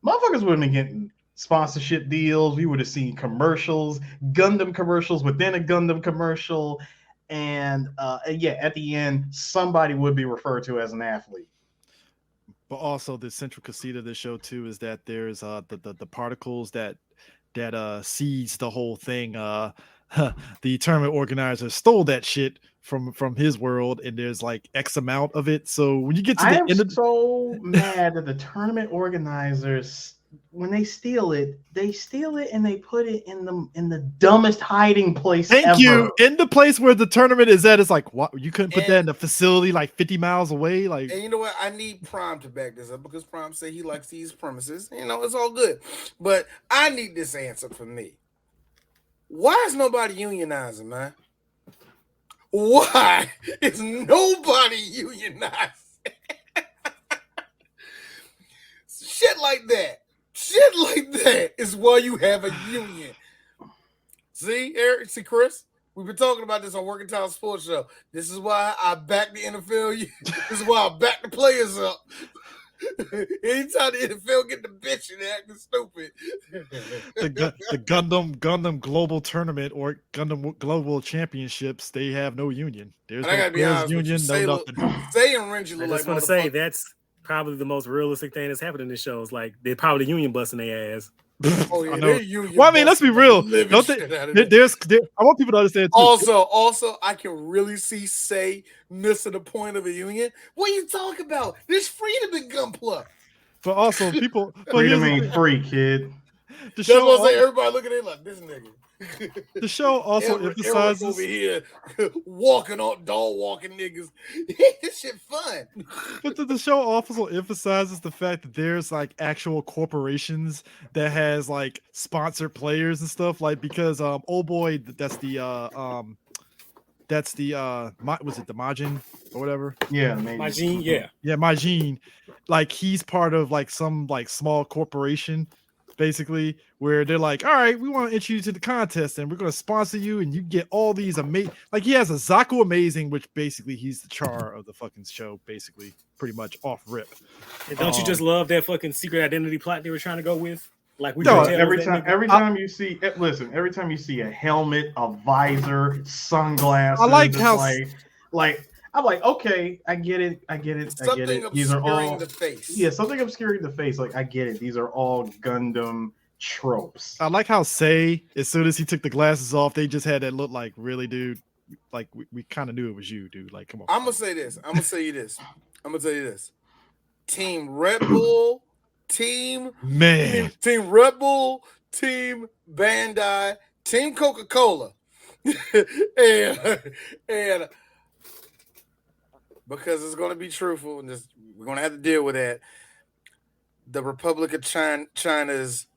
Motherfuckers would have been getting sponsorship deals. We would have seen commercials, Gundam commercials within a Gundam commercial. And at the end, somebody would be referred to as an athlete. But also the central conceit of this show too is that there's the particles that seeds the whole thing. The tournament organizer stole that shit from his world, and there's like X amount of it. So when you get to the end of so mad that the tournament organizers, when they steal it and they put it in the dumbest hiding place Thank you. In the place where the tournament is at, it's like, what? You couldn't put that in a facility like 50 miles away? Like, and you know what? I need Prime to back this up because Prime said he likes these premises. It's all good. But I need this answer from me. Why is nobody unionizing, man? Why is nobody unionizing? Shit like that is why you have a union. See, Eric, Chris? We've been talking about this on Working Time Sports Show. This is why I back the NFL. This is why I back the players up. Anytime the NFL get the bitch and acting stupid. The Gundam Global Tournament or Gundam Global Championships, they have no union. There's no players union, no nothing. Say and Renji look I just want to say that's probably the most realistic thing that's happened in this show. Is like they're probably union busting their ass. Oh yeah, I know. they're Union. Well, I mean, let's be busting the real. living Don't shit they, out of there- that. there's I want people to understand too. Also, I can really see Say missing the point of a union. What are you talking about? There's freedom in Gunpla. But also, people. But Freedom here's the ain't thing. free, kid. The That's show, what I'm saying. Everybody looking at it like this nigga. the show also Eric emphasizes. over here walking on dog walking niggas. This shit fun. But the show also emphasizes the fact that there's like actual corporations that has like sponsored players and stuff. Like because oh boy, was it the Majin or whatever? Yeah, maybe. Majin, yeah. Yeah, Majin. Like he's part of like some like small corporation, basically, where they're like, all right, we want to introduce you to the contest and we're going to sponsor you and you get all these amazing, like he has a Zaku Amazing, which basically he's the char of the fucking show, basically, pretty much off rip. And don't you just love that fucking secret identity plot they were trying to go with? Like we No, can tell Every that time, nigga- every time you see, every time you see a helmet, a visor, sunglasses, I like it's how- like I'm like, okay, I get it. Something These are obscuring all the face. yeah, something obscuring the face. Like I get it. These are all Gundam tropes. I like how Say, as soon as he took the glasses off, they just had that look like, really, dude? Like, we kind of knew it was you, dude. Like, come on. I'm gonna say this. I'm gonna tell you this. Team Red Bull, Team Man. Red Bull, Team Bandai, Team Coca-Cola, and because it's gonna be truthful, and we're gonna have to deal with that. The Republic of China's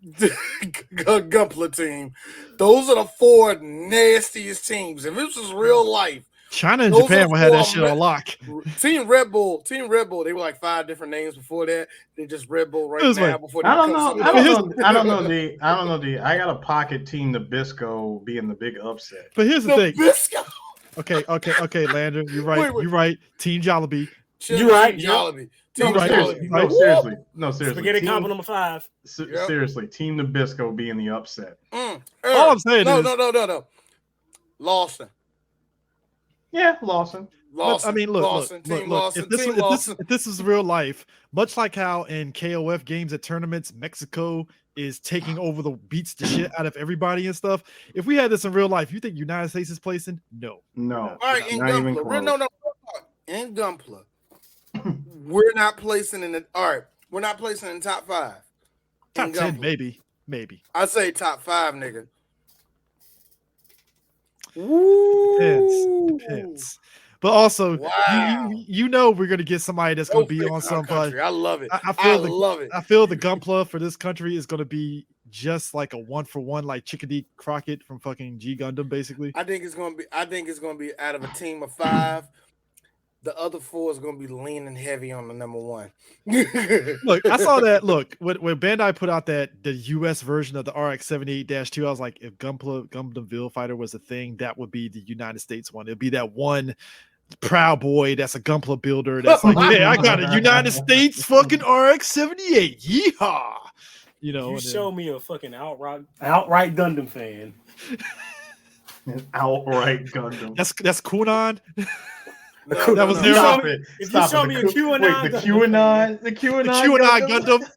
Gunpla team. Those are the 4 nastiest teams. If this was real life, China and those Japan are will have that four shit on lock. Team Red Bull, they were like 5 different names before that. They just Red Bull right This now way. before they I don't become know. something I else. don't know. D. I got a pocket Team Nabisco being the big upset. But here's the thing. Nabisco. Okay, Lander, you're right. Wait. You're right. Team Jollibee. You right, Team Jollibee. No, Team seriously. Jollibee. No, seriously. Spaghetti Team- combo number 5. Yep. Seriously, Team Nabisco being the upset. All I'm saying is- no. Lawson. Yeah, Lawson. But, I mean, look. Team Lawson. If this is real life, much like how in KOF games at tournaments, Mexico is taking over beats the shit out of everybody and stuff. If we had this in real life, you think United States is placing? No. No. All right, in not even Gunpla. close. No. In Gunpla, we're not placing in the. All right, we're not placing in top 5. Top In 10, Gunpla. maybe. I say top 5, nigga. Depends. But also, Wow. you know we're gonna get somebody that's gonna Go be fix on our some. country. I love it. I love it. I feel the Gunpla for this country is gonna be just like a 1-for-1, like Chickadee Crockett from fucking G Gundam, basically. I think it's gonna be out of a team of 5. The other 4 is gonna be leaning heavy on the number 1. Look, I saw that. Look, when Bandai put out the US version of the RX-78-2, I was like, if Gundam Build Fighter was a thing, that would be the United States one. It'd be that one proud boy that's a Gunpla builder that's like, hey, I got a United States fucking RX-78. Yeehaw! You know, You and then- show me a fucking outright Gundam fan. An outright Gundam. that's Kunan. No, That was no. their- Stop me- it. if you Stop show it. me a The QAnon Wait, the Gundam. QAnon QAnon Gundam.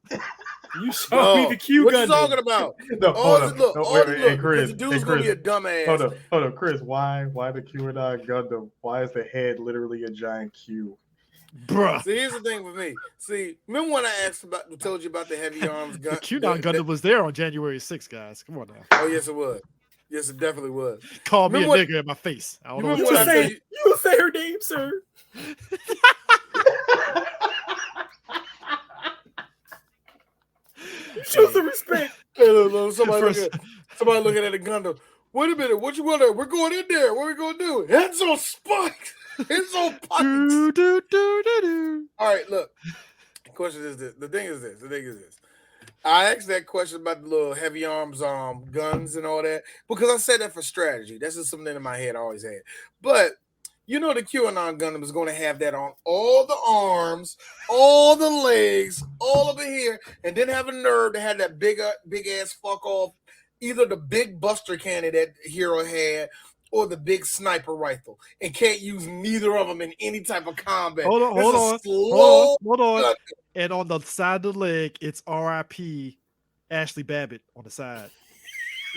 You show me the Q What Gundam. you talking about? No, hold up. Look, No, wait, hey, because Chris. the dude's Hey, gonna be a Chris. dumbass. Hold up, Chris. Why the QAnon Gundam? Why is the head literally a giant Q? Bruh. See, here's the thing with me. See, remember when I told you about the heavy arms gun? The QAnon Gundam was there on January 6th, guys. Come on now. Oh yes, it was. Yes, it definitely was. Call me a Remember nigga in my face. I don't know remember what when to I say. tell you- You say her name, sir. Show some respect. Hey, look, somebody First- looking at a Gundam. Wait a minute, what you want to? We're going in there. What are we gonna do? Heads on spikes. Heads on pikes. Do. All right, look. The question is this. The thing is this. I asked that question about the little heavy arms guns and all that because I said that for strategy. That's just something in my head I always had. But you know the QAnon Gundam is going to have that on all the arms, all the legs, all over here, and then have a nerve to have that big ass fuck off, either the big buster cannon that Hero had or the big sniper rifle, and can't use neither of them in any type of combat. Hold on, It's hold a on, slow hold on. gun. And on the side of the leg, it's RIP Ashley Babbitt on the side.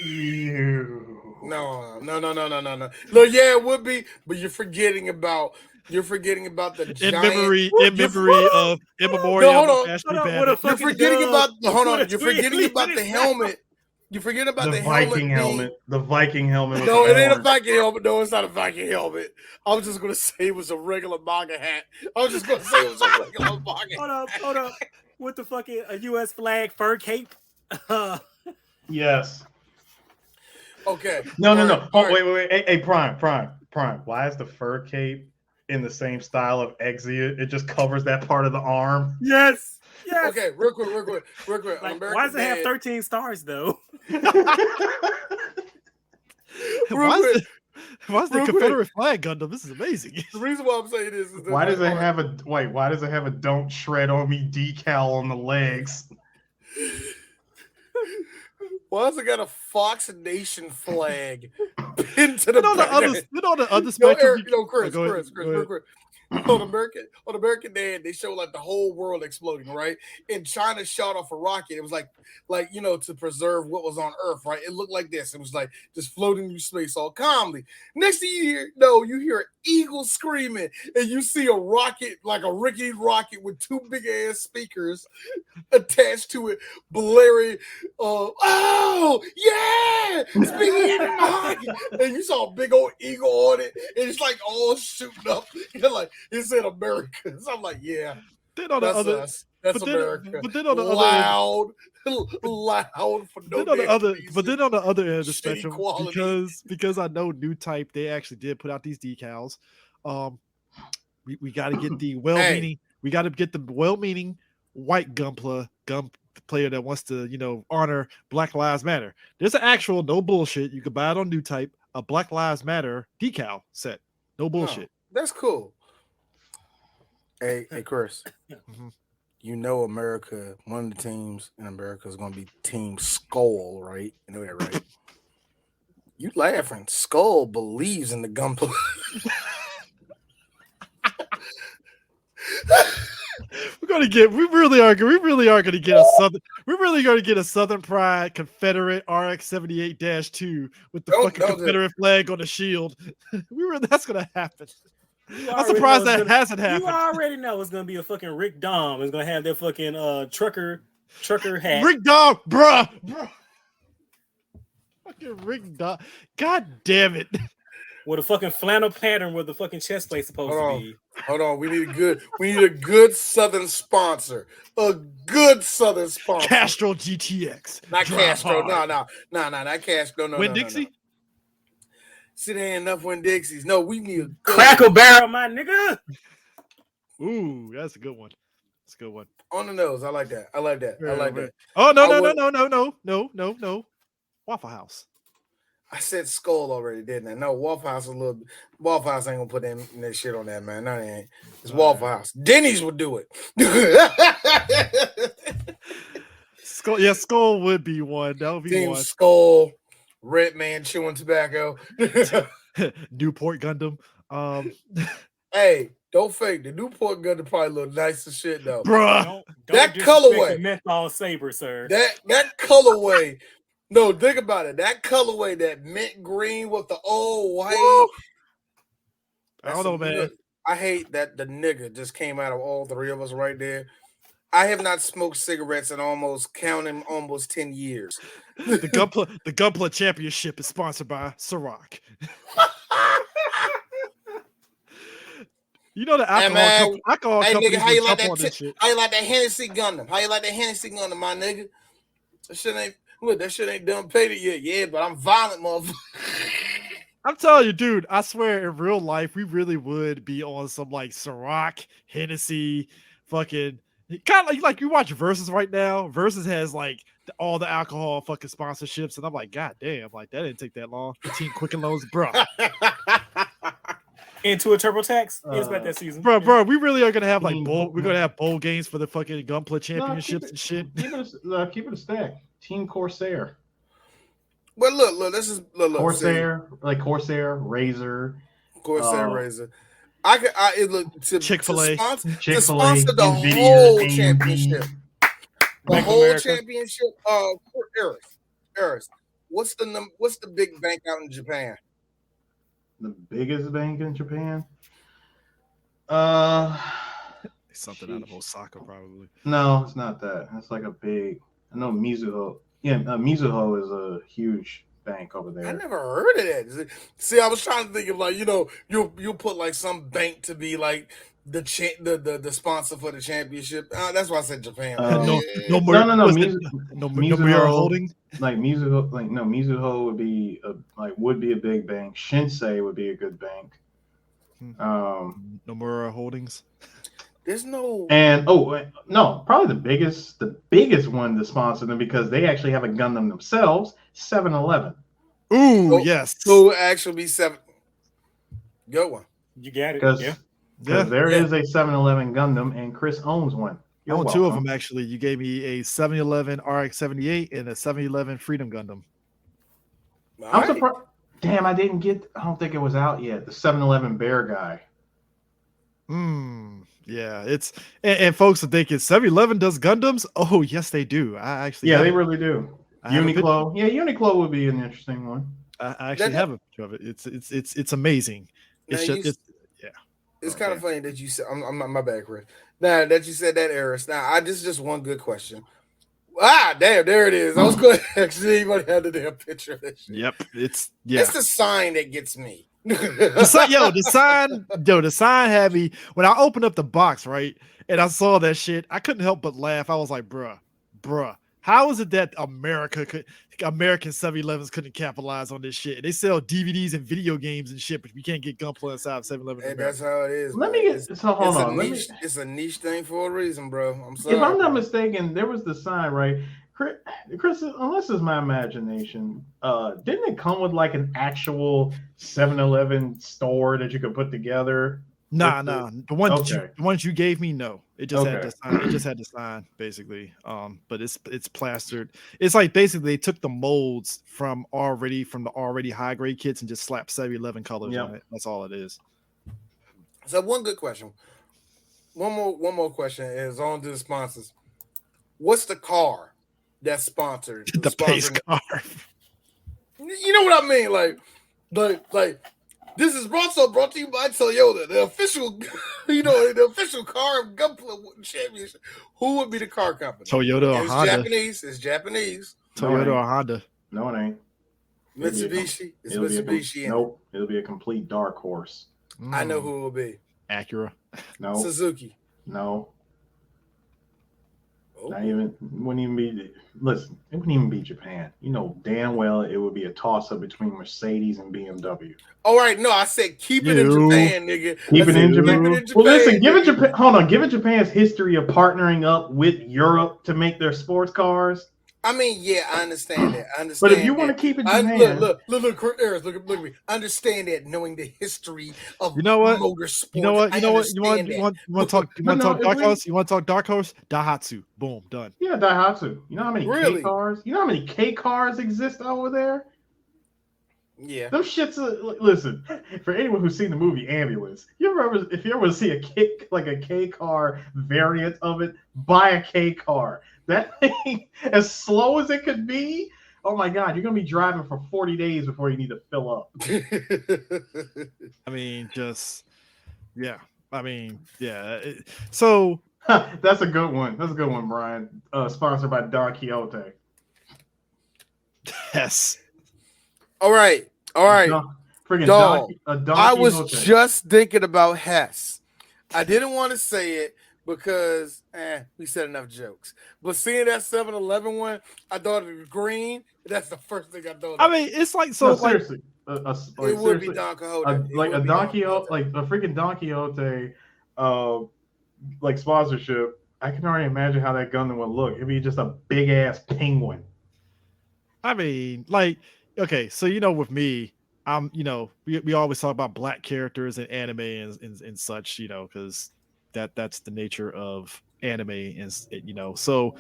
Ew. No. Look, yeah, it would be, but you're forgetting about the In giant. memory of in memoriam No, hold of on. Ashley Hold on, what a Babbitt. You're fucking forgetting dub. about the hold What on. a You're tweet forgetting he about put the his helmet. You're forgetting about The the Viking helmet. helmet. The Viking helmet. No, with it ain't a horns. Viking helmet. No, it's not a Viking helmet. I was just gonna say it was a regular MAGA hat. I was just gonna say it was a regular MAGA. Hold up. With the fucking a U.S. flag fur cape. Yes. Okay. No. All Oh, right. wait. Hey, Prime. Why is the fur cape in the same style of Exia? It just covers that part of the arm. Yes. Okay, real quick. Like, why does it have 13 stars though? Why is the Real Confederate flag Gundam? This is amazing. The reason why I'm saying this is that, Why does it have a Why does it have a "Don't Shred on Me" decal on the legs? why has it got a Fox Nation flag pinned to the You know the back? other No, spectrum. Eric, no, Chris, Go ahead. real quick. On American Dad, they show like the whole world exploding, right? And China shot off a rocket. It was like to preserve what was on Earth, right? It looked like this. It was like just floating through space all calmly. Next thing you hear an eagle screaming, and you see a rocket, like a rickety rocket with two big ass speakers attached to it, blaring, oh yeah, speaking in the rocket. And you saw a big old eagle on it, and it's like all shooting up. You're like, it said America. So I'm like, yeah, Then on the that's other, us. That's America. but then on the loud for no damn reason. But then on the other end of the Shitty spectrum, quality. because I know New Type, they actually did put out these decals. We got to get the well-meaning. We got to get the well-meaning white gun player that wants to honor Black Lives Matter. There's an actual no bullshit. You can buy it on New Type, a Black Lives Matter decal set. No bullshit. That's cool. Hey, Chris. Mm-hmm. You know America, one of the teams in America is going to be Team Skull, right? You know that, right? You laughing. Skull believes in the Gunpla. We really are going to get a Southern Pride Confederate RX-78-2 with the fucking Confederate flag on the shield. That's going to happen. I'm surprised that hasn't happened. You already know it's gonna be a fucking Rick Dom. It's gonna have that fucking trucker hat. Rick Dom, bruh. Fucking Rick Dom. God damn it. With a fucking flannel pattern where the fucking chest plate's supposed to be. Hold on. We need a good Southern sponsor. A good Southern sponsor. Castro GTX. Not Castro. No, not Castro. No. Winn-Dixie? No. See, there ain't enough Winn-Dixies. No, we need a good Crackle Barrel, my nigga. Ooh, that's a good one. That's a good one. On the nose. I like that. That. Oh, no. Waffle House. I said Skull already, didn't I? No, Waffle House Waffle House ain't gonna put in that shit on that, man. No, they ain't. It's Waffle House. Denny's would do it. Skull would be one. That would be Team one. Skull, Red Man chewing tobacco. Newport Gundam. Hey, don't fake. The Newport Gundam probably look nice as shit though. Bruh. Don't that disrespect colorway. the menthol saber, sir. That colorway. No, think about it. That colorway, that mint green with the old white. Woo! I don't know, man. I hate that the nigga just came out of all three of us right there. I have not smoked cigarettes in almost 10 years. The Gunpla Championship is sponsored by Ciroc. You know the alcohol hey, companies nigga, how you like that? How you like that Hennessy Gundam? How you like that Hennessy Gundam, my nigga? That shit ain't done paid it yet. Yeah, but I'm violent, motherfucker. I'm telling you, dude, I swear in real life, we really would be on some like Ciroc, Hennessy, fucking kind of like you watch Versus right now. Versus has like all the alcohol fucking sponsorships, and I'm like, God damn, like that didn't take that long. Team Quicken Loans, bro. Into a TurboTax. It's about that season. Bro, we really are gonna have like we're gonna have bowl games for the fucking Gunpla championships and shit. Keep it a stack. Team Corsair. But look, this is Corsair, like Corsair, Razor. Razor. I look to Chick-fil-A. to sponsor the Nvidia, whole AMD. championship. The Bank of whole America. championship. Eris. What's the big bank out in Japan? The biggest bank in Japan? Something out of Osaka, probably. No, it's not that. It's like a big. I know Mizuho. Yeah, Mizuho is a huge bank over there. I never heard of that. See, I was trying to think of like you'll put like some bank to be like the sponsor for the championship. That's why I said Japan. No, Mizuho Holdings. Like Mizuho would be a big bank. Shinsei would be a good bank. Nomura Holdings. There's no probably the biggest one to sponsor them because they actually have a Gundam themselves. 7-Eleven. Ooh, yes. So actually be 7. Good one. You got it. Because there is a 7-Eleven Gundam and Chris owns one. I own 2 of them actually. You gave me a 7-Eleven RX-78 and a 7-Eleven Freedom Gundam. I'm surprised. Damn, I don't think it was out yet. The 7-Eleven Bear guy. Yeah, it's and folks are thinking 7-Eleven does Gundams. Oh, yes, they do. I actually they really do. Uniqlo, Uniqlo would be an interesting one. I actually have a picture of it. It's amazing. It's It's kind of funny that you said. I'm not my bad, Chris. Now that you said that, Eris. Now just one good question. Damn, there it is. I was going to actually anybody had the damn picture of that shit. Yep, it's the sign that gets me. The sign had me when I opened up the box, right? And I saw that shit. I couldn't help but laugh. I was like, bruh, how is it that American 7-Elevens couldn't capitalize on this shit? They sell DVDs and video games and shit, but we can't get Gunpla inside 7-Eleven. Hey, that's how it is. Hold on. It's a niche thing for a reason, bro. I'm sorry. If I'm not mistaken, there was the sign, right? Chris, unless it's my imagination, didn't it come with like an actual 7-Eleven store that you could put together? Nah. The ones you gave me, no. It just had the sign. It just had the sign, basically. But it's plastered. It's like basically they took the molds from the already high grade kits and just slapped 7-Eleven colors on it. That's all it is. So one good question. One more question is on to the sponsors. What's the car that's sponsored? The pace car. You know what I mean? Like this is also brought to you by Toyota, the official, the official car of Gunpla Championship. Who would be the car company? Toyota or Honda? It's Japanese. Toyota or Honda? No, it ain't. Mitsubishi. It's Mitsubishi. Nope. It'll be a complete dark horse. I know who it will be. Acura. No. Suzuki. No. Oh. It wouldn't even be Japan. You know damn well it would be a toss-up between Mercedes and BMW. All right, no, I said keep it in Japan, nigga. Keep it in Japan. Well, listen, given Japan's history of partnering up with Europe to make their sports cars. I mean, yeah, I understand that. But if you want to keep it Japan, look, Eris, look at me. Understand that, knowing the history of motorsport. You know what? You want to talk Dark Horse? You want to talk Dark Horse? Daihatsu. Boom, done. Yeah, Daihatsu. You know how many K cars? You know how many K cars exist over there? Yeah. Them shits. Listen, for anyone who's seen the movie Ambulance, if you ever see a K car variant of it, buy a K car. That thing, as slow as it could be, oh my God, you're gonna be driving for 40 days before you need to fill up. So that's a good one. That's a good one, Brian. Sponsored by Don Quixote. Yes. All right. Dog. I was just thinking about Hess. I didn't want to say it because we said enough jokes. But seeing that 7-Eleven one, I thought it was green. That's the first thing I thought. I mean, it's like so. No, seriously, it would be Don Quixote. Like a Don Quixote, like a freaking Don Quixote, like sponsorship. I can already imagine how that Gundam would look. It'd be just a big ass penguin. I mean, like, okay, so with me, we always talk about black characters in anime and such, because that's the nature of anime, and so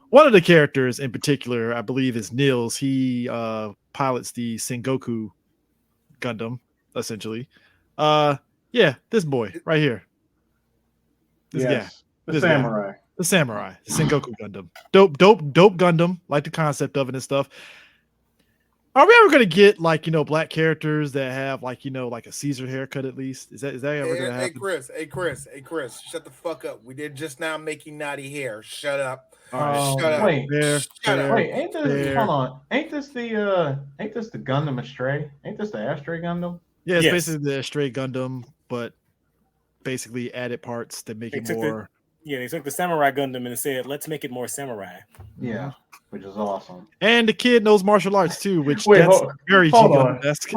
one of the characters in particular, I believe, is Nils. He pilots the Sengoku Gundam, essentially. This boy right here. This samurai. The samurai, the Sengoku Gundam. Dope Gundam. Like the concept of it and stuff. Are we ever gonna get like black characters that have like like a Caesar haircut at least? Is that ever gonna happen? Hey Chris, shut the fuck up. We did just now making naughty hair. Shut up. All right, Shut up. Wait, Shut up. wait, ain't this hold on? Ain't this the Gundam Astray? Ain't this the Astray Gundam? Yeah, it's Yes. basically the Stray Gundam, but basically added parts that make it more. They took the Samurai Gundam and said, let's make it more samurai. Yeah, which is awesome. And the kid knows martial arts too, which Wait, that's hold very on. Gundam-esque.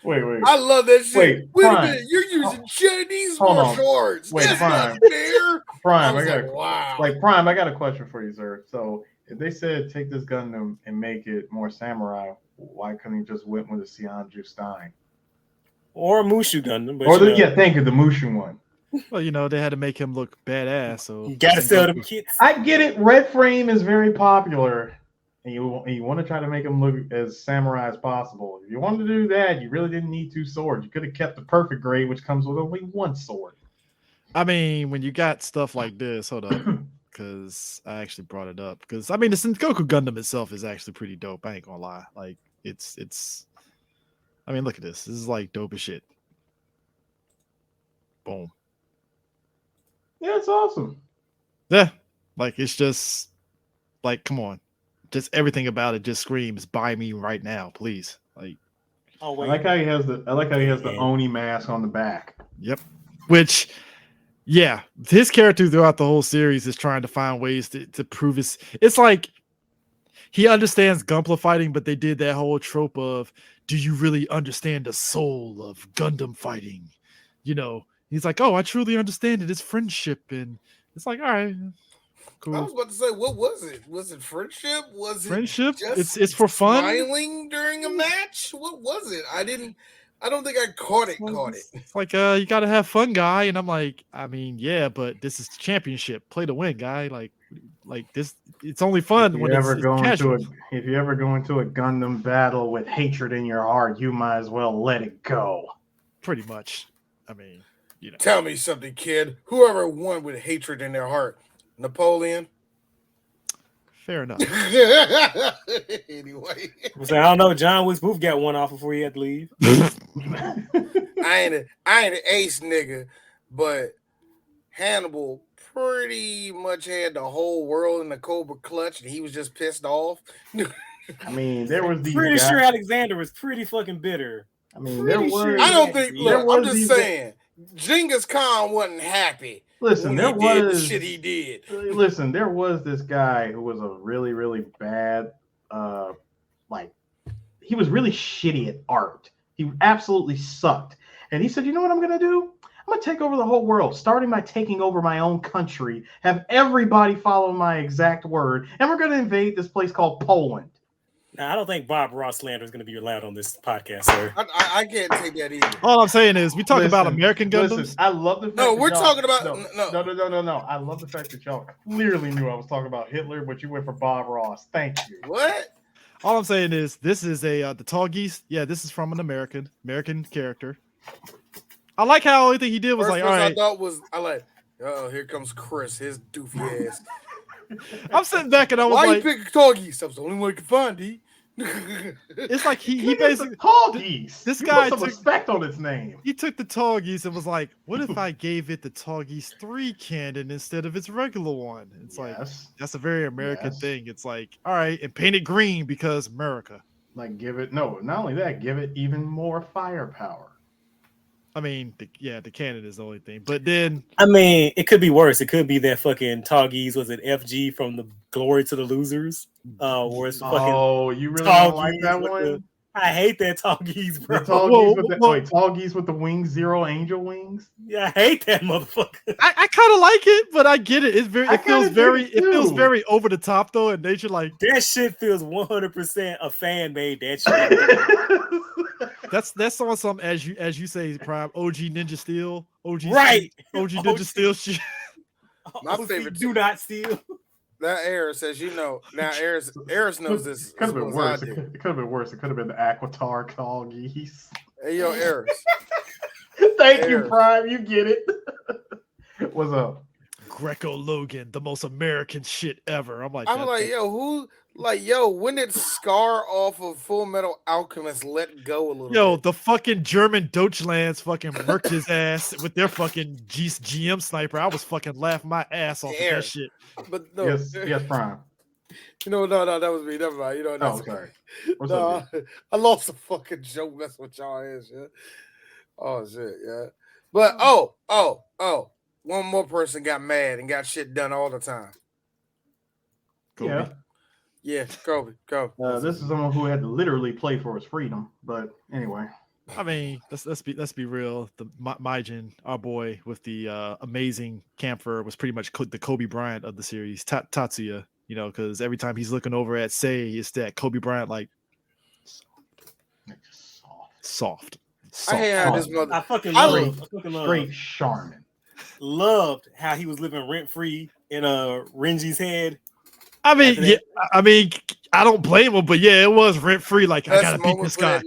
Wait. I love that shit. Wait a Prime. minute, you're using Chinese Hold on. martial arts. Wait, That's Prime. not fair. Prime, Wow. Prime, I got a question for you, sir. So if they said take this Gundam and make it more samurai, why couldn't he just went with a Seonju Stein? Or a Mushu Gundam. But Thank you, the Mushu one. Well, they had to make him look badass. So you gotta sell them kits. I get it. Red Frame is very popular, and you want to try to make him look as samurai as possible. If you wanted to do that, you really didn't need 2 swords. You could have kept the perfect grade, which comes with only 1 sword. I mean, when you got stuff like this, hold up, because I actually brought it up. Because I mean, the Sengoku Gundam itself is actually pretty dope. I ain't gonna lie. Like it's. I mean, look at this. This is like dope as shit. Boom. Yeah, it's awesome. Yeah, like it's just like, come on, just everything about it just screams, "Buy me right now, please!" Like, Oh I wait. like how he has the Oni mask on the back. yep. Which, yeah, his character throughout the whole series is trying to find ways to prove his. It's like he understands Gunpla fighting, but they did that whole trope of, "Do you really understand the soul of Gundam fighting?" He's like, "Oh, I truly understand it. It's friendship," and it's like, all right, cool. I was about to say, what was it? Was it friendship? Was it Friendship? just It's for fun. smiling during a match? What was it? I don't think I caught it. It's like, you gotta have fun, guy. And I'm like, I mean, yeah, but this is the championship. Play to win, guy. Like this, it's only fun when it's casual. If you ever go into a Gundam battle with hatred in your heart, you might as well let it go. Pretty much. I mean, Tell me something, kid. Whoever won with hatred in their heart? Napoleon? Fair enough. Anyway. I don't know. John Wick's Booth got one off before he had to leave. I ain't an ace nigga, but Hannibal pretty much had the whole world in the Cobra clutch, and he was just pissed off. I mean, there was these Pretty guys. sure Alexander was pretty fucking bitter. I mean, there was. I don't think. Look, I'm just these saying. Genghis Khan wasn't happy. Listen, when there he did was the shit he did. Listen, there was this guy who was a really, really bad. He was really shitty at art. He absolutely sucked. And he said, "You know what I'm gonna do? I'm gonna take over the whole world, starting by taking over my own country. Have everybody follow my exact word, and we're gonna invade this place called Poland." Now, I don't think Bob Ross slander is going to be allowed on this podcast, sir. I can't take that either. All I'm saying is, we talk about American Gundams. Listen, I love the fact No, that we're y'all- talking about no. I love the fact that y'all clearly knew I was talking about Hitler, but you went for Bob Ross. Thank you. What? All I'm saying is, this is the tall geese. Yeah, this is from an American character. I like how only thing he did was First like, all right. I thought was oh, here comes Chris, his doofy ass. I'm sitting back and I was Why like, you pick tall geese? That's the only one I can find, D. it's like he basically tall geese. This You guy put some respect on its name. He took the tall geese and was like, "What if I gave it the tall geese 3 cannon instead of its regular one?" It's like that's a very American thing. It's like, all right, and paint it green because America. Like, not only that, give it even more firepower. I mean, the cannon is the only thing. But then, I mean, it could be worse. It could be that fucking Toggies, was it FG from the Glory to the Losers? Or it's fucking. Oh, you really don't like that one? I hate that Toggies, bro. Tall geese with the wings, 0 angel wings. Yeah, I hate that motherfucker. I kind of like it, but I get it. It feels very over the top though, and nature like that shit feels 100% a fan made that shit. That's on some as you say, Prime OG Ninja Steel, OG right, OG Ninja Steel shit. My favorite. Do not steal. That Eris, as you know, now Eris knows this. It could have been worse. It could have been worse. It could have been the Aquitar tall geese. Hey, yo, Eris. Thank you, Prime. You get it. What's up? Greco Logan, the most American shit ever. I'm like, I'm like, when did Scar off of Full Metal Alchemist let go a little bit? the fucking German Deutschlands fucking murked his ass with their fucking GM sniper. I was fucking laughing my ass off at that shit. But no, yes, Prime. no, that was me. Never mind. That's sorry. What's up, dude? I lost a fucking joke. That's what y'all is, yeah. Oh shit, yeah. But one more person got mad and got shit done all the time. Kobe. Yeah, Kobe. This is someone who had to literally play for his freedom. But anyway, I mean, let's be real. The Majin, our boy with the amazing camphor, was pretty much the Kobe Bryant of the series. Tatsuya, because every time he's looking over at Sei, it's that Kobe Bryant like soft. I hate how this mother. I fucking love straight Charmin. Loved how he was living rent free in Renji's head. I mean, I don't blame him, but yeah, it was rent free. Like, I gotta beat this guy.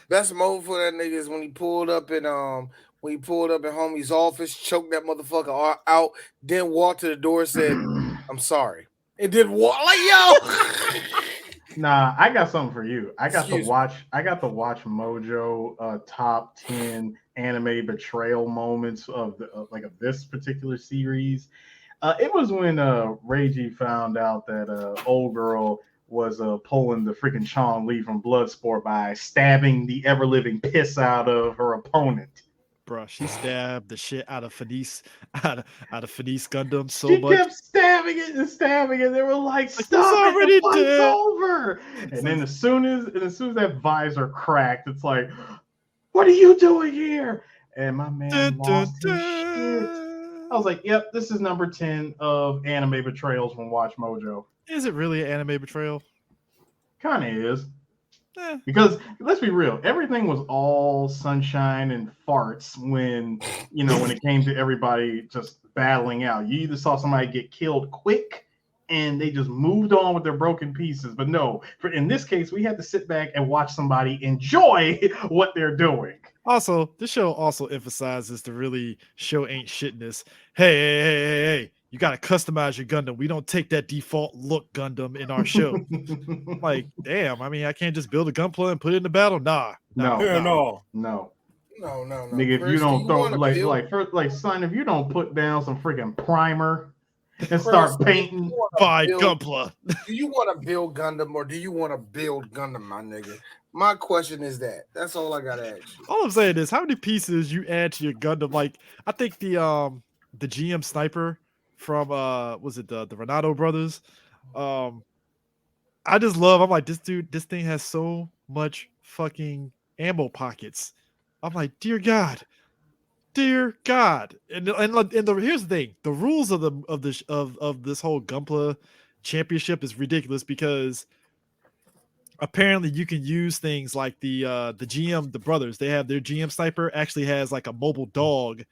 Best moment for that nigga is when he pulled up in homie's office, choked that motherfucker out, then walked to the door, said, "I'm sorry," and then walk like yo. Nah, I got something for you. I got to watch Mojo top 10 anime betrayal moments of this particular series. It was when Reiji found out that old girl was pulling the freaking Chong Li from Bloodsport by stabbing the ever living piss out of her opponent. Bruh, she stabbed the shit out of Fenice Gundam so much. She kept stabbing it. They were like, "Stop it! The fight's over!" And then as soon as that visor cracked, it's like, "What are you doing here?" And my man lost his shit. I was like, "Yep, this is number 10 of anime betrayals from Watch Mojo." Is it really an anime betrayal? Kind of is. Because let's be real, everything was all sunshine and farts when it came to everybody just battling out. You either saw somebody get killed quick and they just moved on with their broken pieces. But no, in this case, we had to sit back and watch somebody enjoy what they're doing. Also, this show also emphasizes the really show ain't shitness. Hey. You got to customize your Gundam. We don't take that default look Gundam in our show. Like, damn. I mean, I can't just build a Gunpla and put it in the battle. Nah. No. Nigga, if you don't son, if you don't put down some freaking primer and start painting by Gunpla. Do you want to build Gundam or do you want to build Gundam, my nigga? My question is that. That's all I gotta ask you. All I'm saying is, how many pieces you add to your Gundam? Like, I think the GM sniper from was it the Renato brothers? I just love. I'm like, this thing has so much fucking ammo pockets. I'm like, dear God. And here's the thing: the rules of this whole Gunpla championship is ridiculous because apparently you can use things like the GM, the brothers. They have their GM sniper actually has like a mobile dog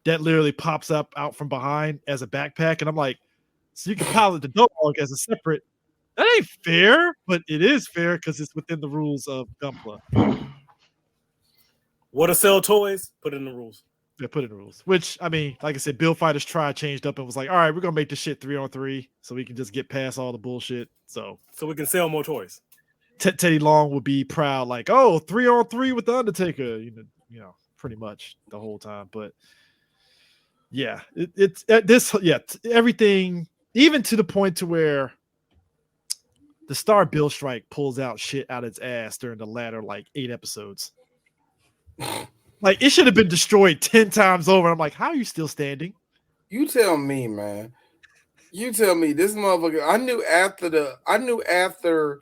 that literally pops up out from behind as a backpack, and I'm like, so you can pilot the dog as a separate. That ain't fair, but it is fair because it's within the rules of Gunpla. What to sell toys? Put in the rules. Yeah, put in the rules. Which, I mean, like I said, Build Fighters changed up and was like, all right, we're gonna make this shit 3-on-3 so we can just get past all the bullshit. So we can sell more toys. Teddy Long would be proud, like, oh, 3-on-3 with the Undertaker, pretty much the whole time. But yeah, everything, even to the point to where the Star Bill Strike pulls out shit out its ass during the latter 8 episodes. Like, it should have been destroyed 10 times over. I'm like, how are you still standing? You tell me, man. You tell me. This motherfucker. I knew after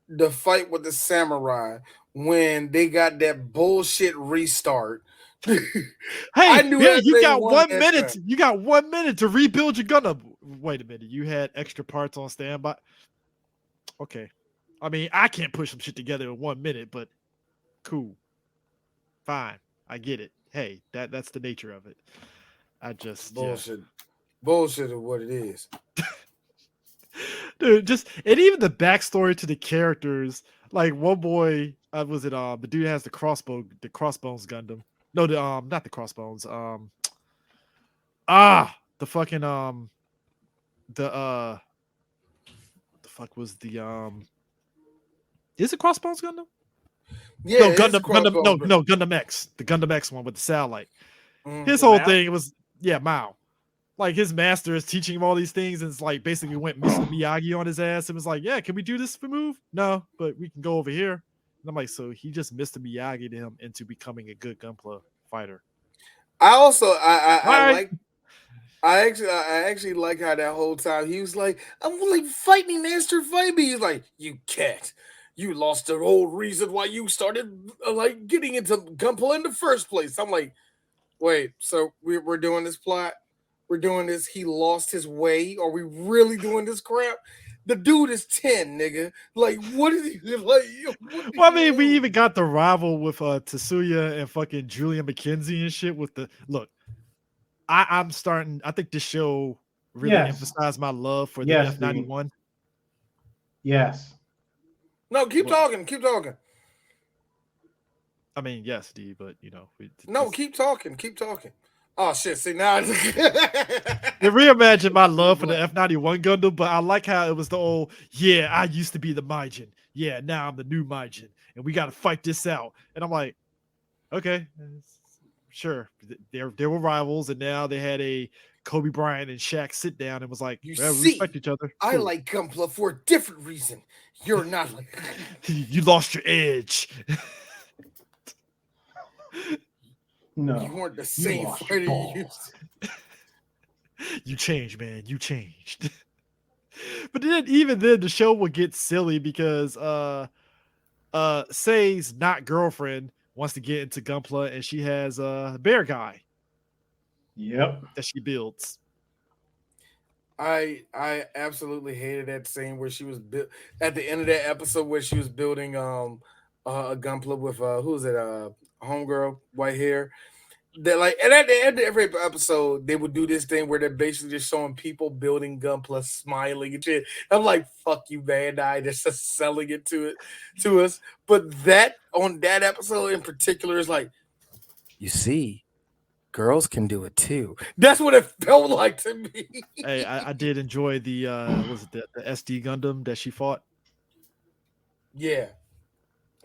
the fight with the samurai when they got that bullshit restart. Hey, you got 1 minute. You got 1 minute to rebuild your Gundam. Wait a minute. You had extra parts on standby. Okay. I mean, I can't push some shit together in 1 minute, but cool. Fine. I get it. Hey, that's the nature of it. I just bullshit. Yeah. Bullshit is what it is. Dude, and even the backstory to the characters, like one boy, was it the dude has the Crossbones Gundam. No, not the Crossbones. the fucking the fuck was the is it Crossbones Gundam? Yeah, No, it's Gundam, no, crossover. no, Gundam X, the Gundam X one with the satellite. Mhm. His whole Mao? thing was Mao. Like his master is teaching him all these things, and it's like basically went Mr. Miyagi on his ass and was like, "Yeah, can we do this move? No, but we can go over here." And I'm like, so he just Mr. Miyagi to him into becoming a good Gunpla fighter. I also I Right. like I actually like how that whole time he was like, I'm like, fight me, master, fight me. He's like, you can't. You lost the whole reason why you started like getting into Gunpla in the first place. I'm like, wait, so we're doing this plot? We're doing this. He lost his way. Are we really doing this crap? The dude is 10, nigga. Like, what is he like? Well, I mean, we even got the rival with Tetsuya and fucking Julia McKenzie and shit with the look. I'm starting. I think this show really emphasized my love for the F91. Yes. No, keep talking. Keep talking. I mean, yes, D, but you know, keep talking. Keep talking. Oh shit! See now, it reimagined my love for the F91 Gundam, but I like how it was the old. Yeah, I used to be the Maijin. Yeah, now I'm the new Maijin, and we got to fight this out. And I'm like, okay, sure. There were rivals, and now they had a Kobe Bryant and Shaq sit down and was like, we respect each other. I like Gunpla for a different reason. You're not like you lost your edge. No, you weren't the same fighter you used to. You changed, man. You changed. But then even then the show would get silly because Say's not girlfriend wants to get into Gunpla and she has a bear guy. Yep. That she builds. I absolutely hated that scene where she was at the end of that episode where she was building a Gunpla with who's it homegirl, white hair. That like, and at the end of every episode, they would do this thing where they're basically just showing people building Gunpla, smiling and shit. I'm like, fuck you, Bandai, they're just selling it to us. But that on that episode in particular is like, you see, girls can do it too. That's what it felt like to me. Hey, I did enjoy the was it the SD Gundam that she fought? Yeah.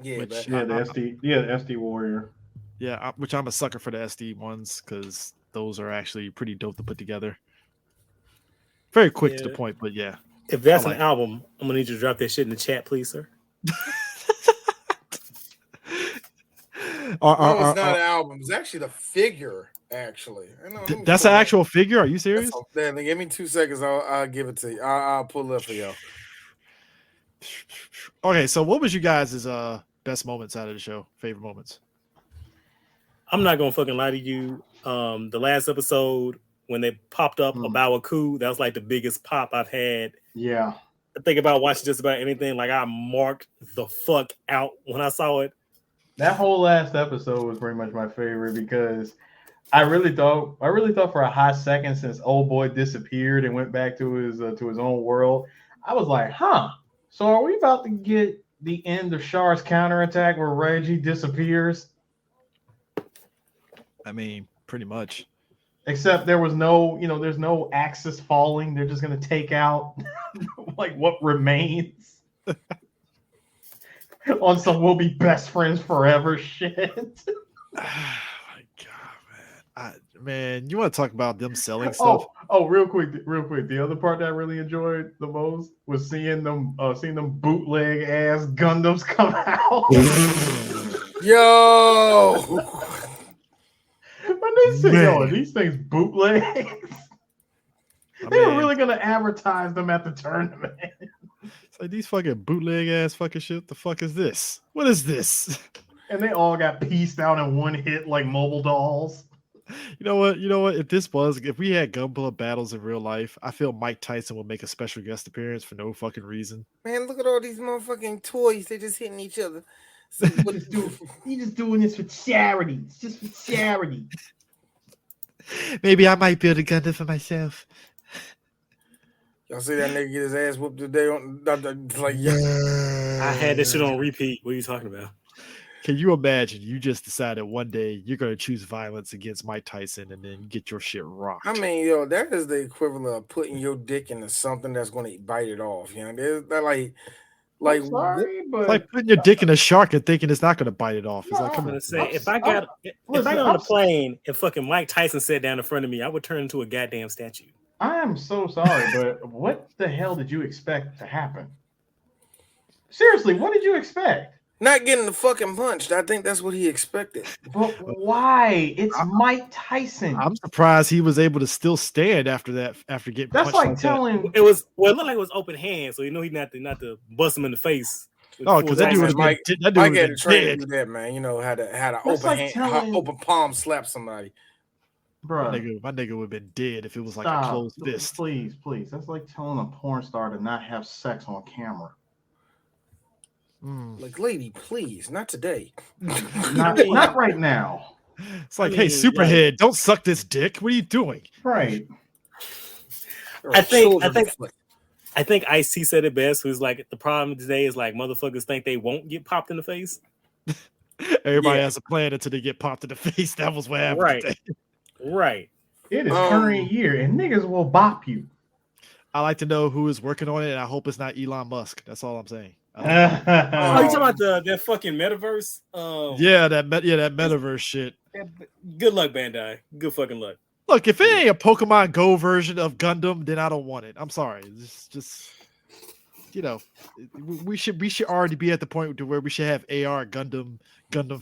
The SD Warrior. Yeah, which I'm a sucker for the SD ones because those are actually pretty dope to put together. Very quick to the point, but yeah. If that's an album, I'm gonna need you to drop that shit in the chat, please, sir. It's not an album. It's actually the figure. Actually, that's an actual figure. Are you serious? Give me 2 seconds. I'll give it to you. I'll pull it up for y'all. Okay, so what was you guys' best moments out of the show? Favorite moments? I'm not gonna fucking lie to you. The last episode when they popped up about Aku, that was like the biggest pop I've had. Yeah. I think about watching just about anything. Like I marked the fuck out when I saw it. That whole last episode was pretty much my favorite because I really thought for a hot second since old boy disappeared and went back to his own world, I was like, huh. So are we about to get the end of Char's counterattack where Reggie disappears? I mean, pretty much. Except there was there's no axis falling. They're just gonna take out like what remains on some we'll be best friends forever shit. Oh my god, man! You want to talk about them selling stuff? Oh, real quick. The other part that I really enjoyed the most was seeing them bootleg ass Gundams come out. Yo. When they say, "Yo, these things bootlegs," they were really gonna advertise them at the tournament. It's like these fucking bootleg ass fucking shit. The fuck is this? What is this? And they all got pieced out in one hit like mobile dolls. You know what? If we had Gunpla battles in real life, I feel Mike Tyson would make a special guest appearance for no fucking reason. Man, look at all these motherfucking toys. They're just hitting each other. He's just doing this for charity. It's just for charity. Maybe I might build a Gundam for myself. Y'all see that nigga get his ass whooped today? I had that shit on repeat. What are you talking about? Can you imagine? You just decided one day you're going to choose violence against Mike Tyson, and then you get your shit rocked. I mean, yo, that is the equivalent of putting your dick into something that's going to bite it off. You know, they're like I'm sorry, but It's like putting your dick in a shark and thinking it's not going to bite it off. It's No, like, come I'm on. gonna say if I got on a plane and fucking Mike Tyson sat down in front of me, I would turn into a goddamn statue. I am so sorry, but what the hell did you expect to happen? Seriously, what did you expect? Not getting the fucking punched. I think that's what he expected. But why? It's Mike Tyson. I'm surprised he was able to still stand after that. After getting That's punched like like telling. It looked like it was open hands, so you know he not to bust him in the face. Oh, because that dude would Mike have had been to train to dead. do that, man. You know how to That's open like hand, telling- open palm slap somebody. Bro, My nigga would have been dead if it was like stop. a closed fist. Please. That's like telling a porn star to not have sex on camera. Like, lady, please, not today. Not right now. It's like, hey, Superhead, don't suck this dick. What are you doing? Right. I think Ice-T said it best. Who's like, the problem today is like motherfuckers think they won't get popped in the face. Everybody has a plan until they get popped in the face. That was what happened. Right. Today. Right. It is current year, and niggas will bop you. I like to know who is working on it, and I hope it's not Elon Musk. That's all I'm saying. Oh, you talking about that fucking metaverse? That metaverse shit. Good luck, Bandai. Good fucking luck. Look, if it ain't a Pokemon Go version of Gundam, then I don't want it. I'm sorry. It's just we should already be at the point to where we should have AR Gundam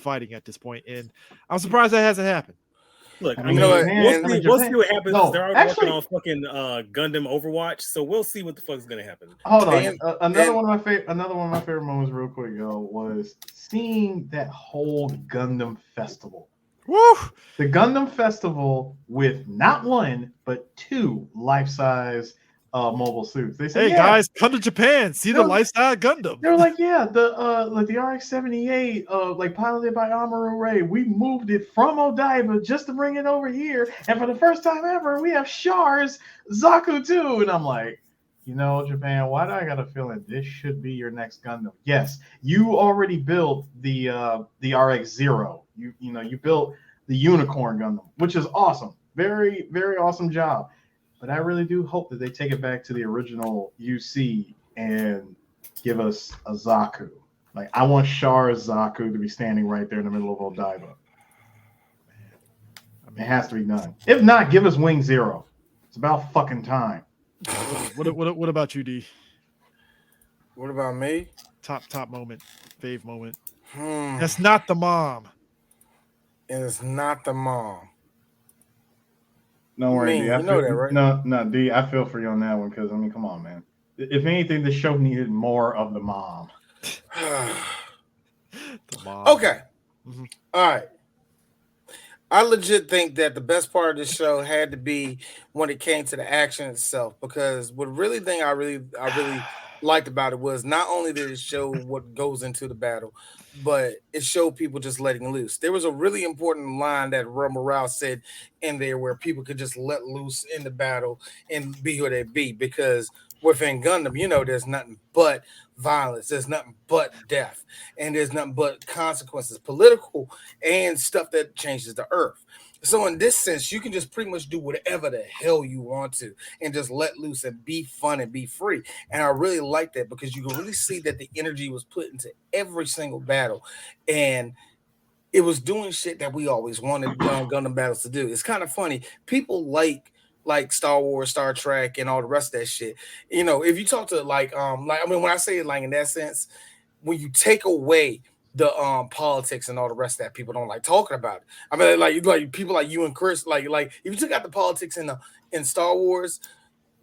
fighting at this point, and I'm surprised that hasn't happened. Look, I mean, we'll see what happens. No, They're already working on fucking Gundam Overwatch, so we'll see what the fuck's gonna happen. Hold on, another one of my favorite moments, real quick, was seeing that whole Gundam festival. Woo! The Gundam festival with not one but two life-size mobile suits. They said, "Hey guys, come to Japan, see the lifestyle Gundam." They were like, "Yeah, the RX-78, like piloted by Amaru Ray. We moved it from Odaiba just to bring it over here, and for the first time ever, we have Char's Zaku too." And I'm like, Japan, why do I got a feeling this should be your next Gundam? Yes, you already built the RX-0. You built the Unicorn Gundam, which is awesome. Very, very awesome job. But I really do hope that they take it back to the original UC and give us a Zaku. Like, I want Char's Zaku to be standing right there in the middle of Odaiba. It has to be done. If not, give us Wing Zero. It's about fucking time. What about you, D? What about me? Top moment, fave moment. That's not the mom. And it's not the mom. Don't worry, D. You know that, right? No, D. I feel for you on that one because come on, man. If anything, the show needed more of the mom. The mom. Okay. Mm-hmm. All right. I legit think that the best part of this show had to be when it came to the action itself, because I really liked about it was not only did it show what goes into the battle, but it showed people just letting loose. There was a really important line that Morale said in there where people could just let loose in the battle and be who they be, because within Gundam, there's nothing but violence, there's nothing but death, and there's nothing but consequences, political and stuff that changes the earth. So in this sense, you can just pretty much do whatever the hell you want to and just let loose and be fun and be free. And I really like that because you can really see that the energy was put into every single battle, and it was doing shit that we always wanted Gundam battles to do. It's kind of funny. People like Star Wars, Star Trek, and all the rest of that shit. If you talk to when I say it like in that sense, when you take away the politics and all the rest of that, people don't like talking about it. I mean, like people like you and Chris, like if you took out the politics in Star Wars,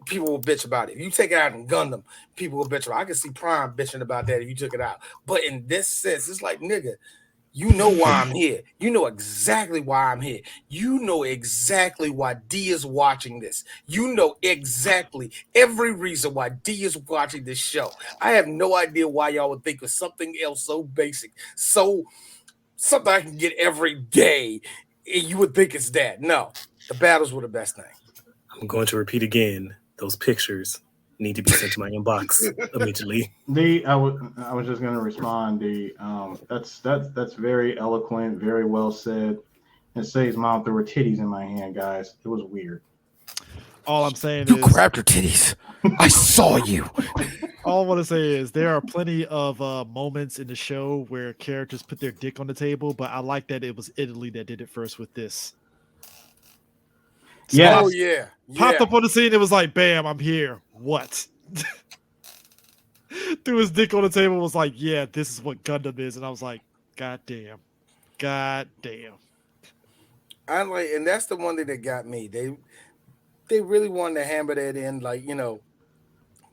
people will bitch about it. If you take it out in Gundam, people will bitch about it. I can see Prime bitching about that if you took it out. But in this sense, it's like, nigga, you know why I'm here. You know exactly why I'm here. You know exactly why D is watching this. You know exactly every reason why D is watching this show. I have no idea why y'all would think of something else so basic, so something I can get every day, and you would think it's that. No, the battles were the best thing. I'm going to repeat again, those pictures need to be sent to my inbox immediately. I was just gonna respond. That's very eloquent, very well said. And Say's mom threw her titties in my hand, guys. It was weird. All I'm saying You is, grabbed her titties. I saw you. all I want to say is there are plenty of moments in the show where characters put their dick on the table, but I like that it was Italy that did it first with this. Yes. Oh yeah. Popped up on the scene. It was like, bam, I'm here. What? Threw his dick on the table. Was like, yeah, this is what Gundam is, and I was like, god damn. I like, and that's the one thing that got me. They really wanted to hammer that in, like, you know,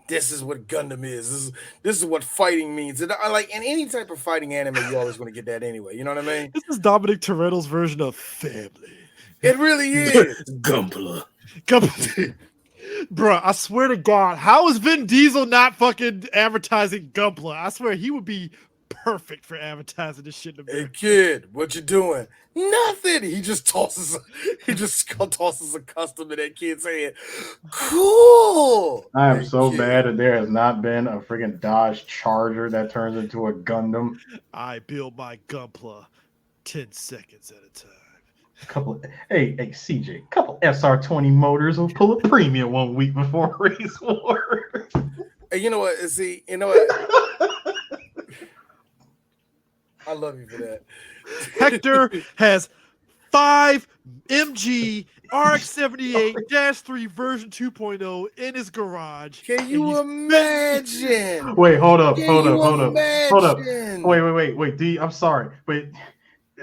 this is what Gundam is. This is what fighting means. And I like, in any type of fighting anime, you're always going to get that anyway. You know what I mean? This is Dominic Toretto's version of family. It really is. Gunpla. Bruh, I swear to God, how is Vin Diesel not fucking advertising Gunpla? I swear he would be perfect for advertising this shit in Hey America. kid, what you doing? Nothing. He just tosses a custom in that kid's hand. Cool. I am Hey, so kid. bad that there has not been a freaking Dodge Charger that turns into a Gundam. I build my Gunpla 10 seconds at a time. Hey CJ, couple SR20 motors will pull a premium 1 week before race war. Hey, you know what? See, you know what? I love you for that. Hector has 5 MG RX-78-3 version 2.0 in his garage. Can you imagine? Wait, hold up. Imagine? Wait, D, I'm sorry, but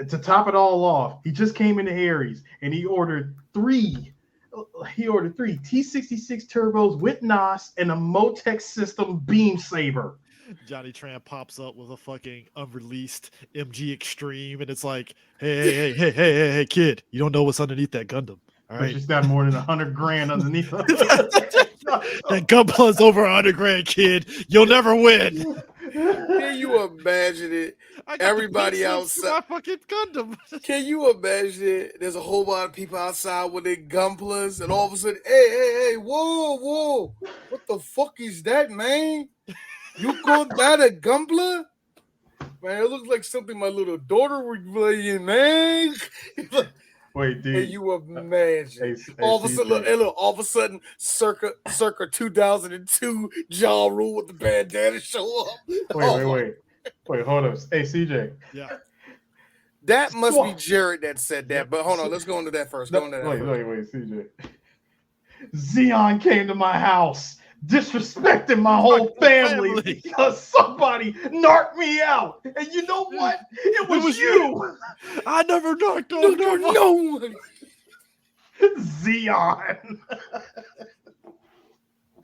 to top it all off, he just came into Aries and he ordered three T66 turbos with NOS and a Motec system beam saber. Johnny Tran pops up with a fucking unreleased MG Extreme, and it's like, hey, kid, you don't know what's underneath that Gundam. All But right, she's got more than $100,000 underneath. that Gunpla's over $100,000, kid. You'll never win. Can you imagine it? I got Everybody the pink slips outside. for my fucking Gundam. Can you imagine it? There's a whole lot of people outside with their Gunplas, and all of a sudden, hey, whoa, what the fuck is that, man? You call that a Gunpla? Man, it looks like something my little daughter would play in, man. Wait, dude. Can you imagine? Hey, all of a sudden, CJ. look, all of a sudden, circa 2002, Ja Rule with the bandana show up. Wait, hold up. Hey, CJ. Yeah. That must be Jared that said that. But hold on, let's go into that first. Wait, CJ. Xeon came to my house, disrespecting my whole family because somebody knocked me out. And you know what? It was you. I never knocked on No one. Xeon.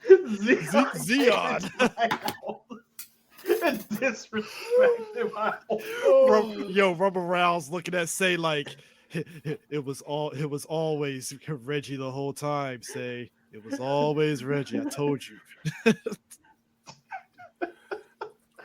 Xeon. Disrespecting my whole Yo, Rubber Rouse looking at Say like it was always Reggie the whole time. Say it was always Reggie. I told you.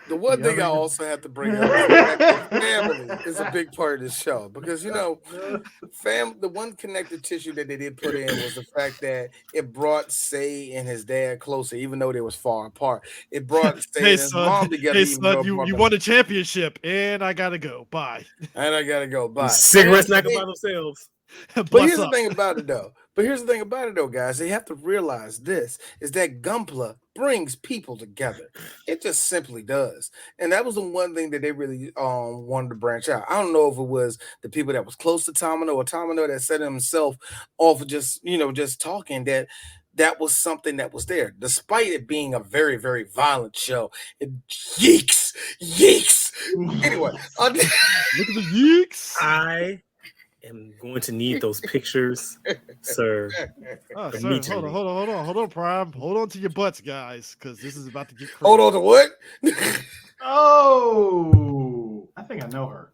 The one thing I also have to bring up is that family is a big part of this show because, you know, the one connective tissue that they did put in was the fact that it brought Say and his dad closer, even though they was far apart. It brought Say and his mom together. Hey, son, you won a championship, and I gotta go. Bye. Bye. Cigarettes not by themselves. But here's the thing about it, though. Guys. They have to realize this is that Gunpla brings people together. It just simply does. And that was the one thing that they really wanted to branch out. I don't know if it was the people that was close to Tamino or Tamino that set himself off of just talking that was something that was there. Despite it being a very, very violent show. Yeeks. Anyway. Look at the yeeks. I am going to need those pictures, sir. Sir, hold on, Prime. Hold on to your butts, guys, because this is about to get crazy. Hold on to what? Oh, I think I know her.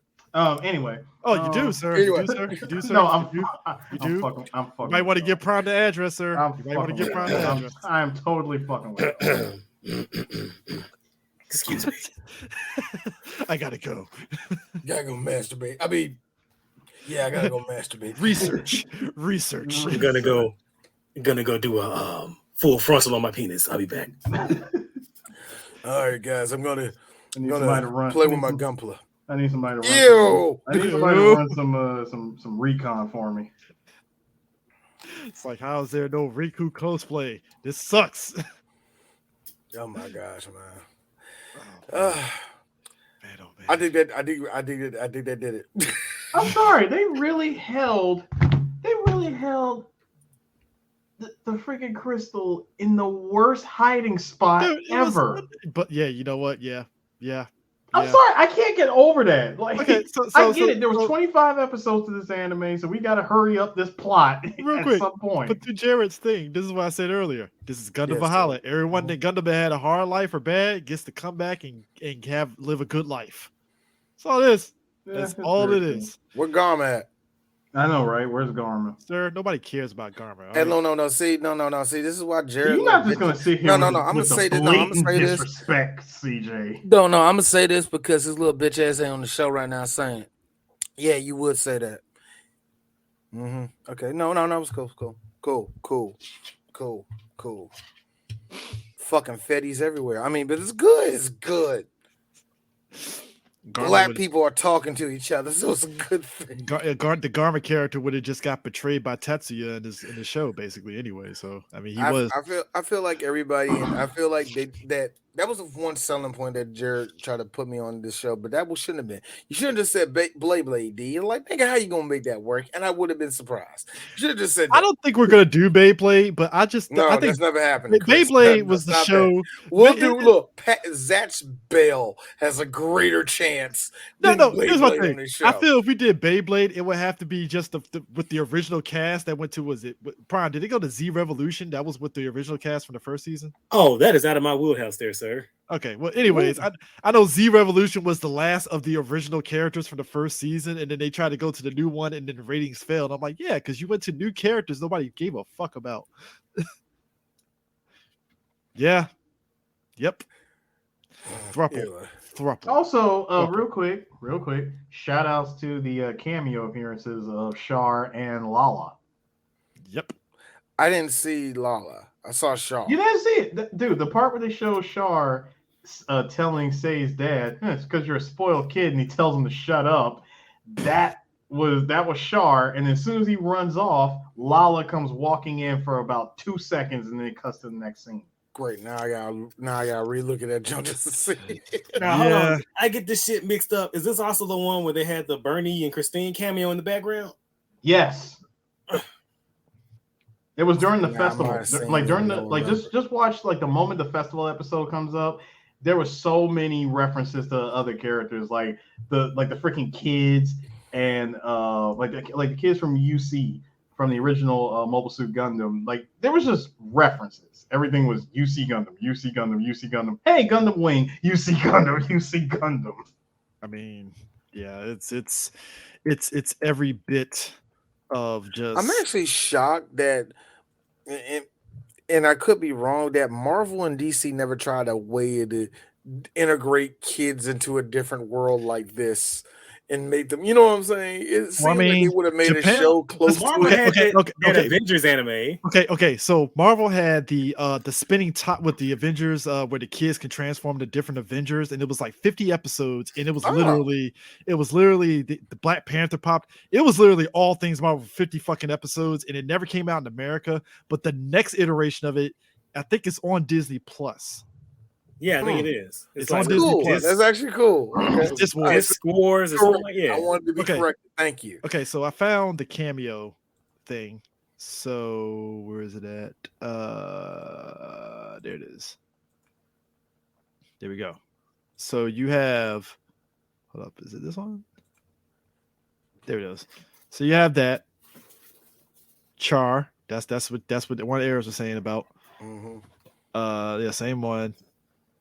Anyway. Oh, you do, sir. Anyway. You do, sir. No, I'm fucking. You might want to give Prime the address, sir. You might want to give Prime the address. I'm totally fucking with it. Excuse me. I gotta go. Gotta go masturbate. I mean, yeah, I gotta go masturbate. Research. I'm gonna go do a full frontal on my penis. I'll be back. All right, guys, I'm gonna somebody to run. play with my Gunpla. I need somebody to run. Ew! I need somebody to run some recon for me. It's like, how is there no Riku cosplay? This sucks. Oh my gosh, man. Man, oh man. I think that did it. I'm sorry, they really held the freaking crystal in the worst hiding spot ever. But yeah, you know what? Yeah. I'm sorry, I can't get over that. Like, okay, I get it. There was 25 episodes to this anime, so we got to hurry up this plot real at quick, some point. But to Jared's thing, this is what I said earlier. This is Gundam Yes, Valhalla. Everyone that Gundam had a hard life or bad gets to come back and live a good life. That's all it is. That's all it is. Where Garma at? I know, right? Where's Garma? Sir, nobody cares about Garma. Hey, no. See, this is why Jared. You're not just gonna sit here. No. I'm gonna say this. No, I'm gonna say this. Disrespect, CJ. No. I'm gonna say this because his little bitch ass ain't on the show right now saying, yeah, you would say that. Okay. No. It's cool. Fucking fetties everywhere. I mean, but it's good. It's good. Black people are talking to each other, so it's a good thing. The Garma character would have just got betrayed by Tetsuya in the show, basically. Anyway, so I mean, I feel like everybody, and I feel like that was the one selling point that Jared tried to put me on this show, but that shouldn't have been. You should have just said Blade D. And like, nigga, how you gonna make that work? And I would have been surprised. You should have just said that. I don't think we're gonna do Beyblade, but I think that's never happened. Beyblade was the show. Look, Zatch Bell has a greater chance. No. Here's my thing. I feel if we did Beyblade, it would have to be just with the original cast that went to Prime. Did it go to Z Revolution? That was with the original cast from the first season. Oh, that is out of my wheelhouse, there, sir. Okay, well, anyways, I know Z Revolution was the last of the original characters from the first season, and then they tried to go to the new one, and then the ratings failed. I'm like, yeah, because you went to new characters nobody gave a fuck about. Yeah. Yep. Thruple. Also, real quick, shout outs to the cameo appearances of Char and Lala. Yep. I didn't see Lala. I saw Char. You didn't see it? Dude, the part where they show Char telling Say's dad, it's because you're a spoiled kid, and he tells him to shut up. That was Char, and as soon as he runs off, Lala comes walking in for about 2 seconds, and then it cuts to the next scene. Great. Now I gotta relook at that jump just to see. Now, hold on. I get this shit mixed up. Is this also the one where they had the Bernie and Christine cameo in the background? Yes. It was during the festival. Just watch the moment the festival episode comes up. There were so many references to other characters, like the freaking kids and the kids from UC from the original Mobile Suit Gundam. Like, there was just references. Everything was UC Gundam, UC Gundam, UC Gundam. Hey, Gundam Wing, UC Gundam, UC Gundam. I mean, yeah, it's every bit of just. I'm actually shocked that, and I could be wrong, that Marvel and DC never tried a way to integrate kids into a different world like this and make them, you know what I'm saying? It seems like they would have made a show close to it. Okay. Avengers anime. Okay. So Marvel had the spinning top with the Avengers, where the kids can transform to different Avengers, and it was like 50 episodes, and it was literally the Black Panther popped. It was literally all things Marvel, 50 fucking episodes, and it never came out in America. But the next iteration of it, I think it's on Disney Plus. Yeah, I think it is. It's on Disney cool. Plus. That's actually cool. Okay. It's scores. It's I wanted to be correct. Thank you. Okay, so I found the cameo thing. So where is it at? There it is. There we go. So you have. Hold up, is it this one? There it is. So you have that. Char. That's what one of the arrows was saying about. Mm-hmm. Yeah, same one.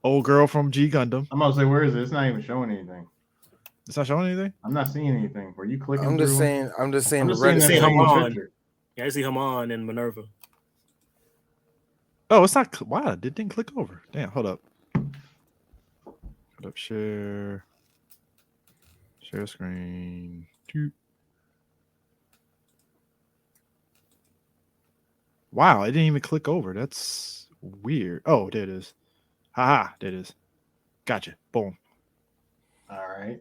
Old girl from G Gundam. I'm about to say, where is it? It's not even showing anything. It's not showing anything? I'm not seeing anything. Were you clicking? I'm just saying. I see Haman and Minerva. Oh, it's not. Wow, it didn't click over. Damn, hold up. Hold up, share screen. Wow, I didn't even click over. That's weird. Oh, there it is. Haha, there it is. Gotcha. Boom. All right.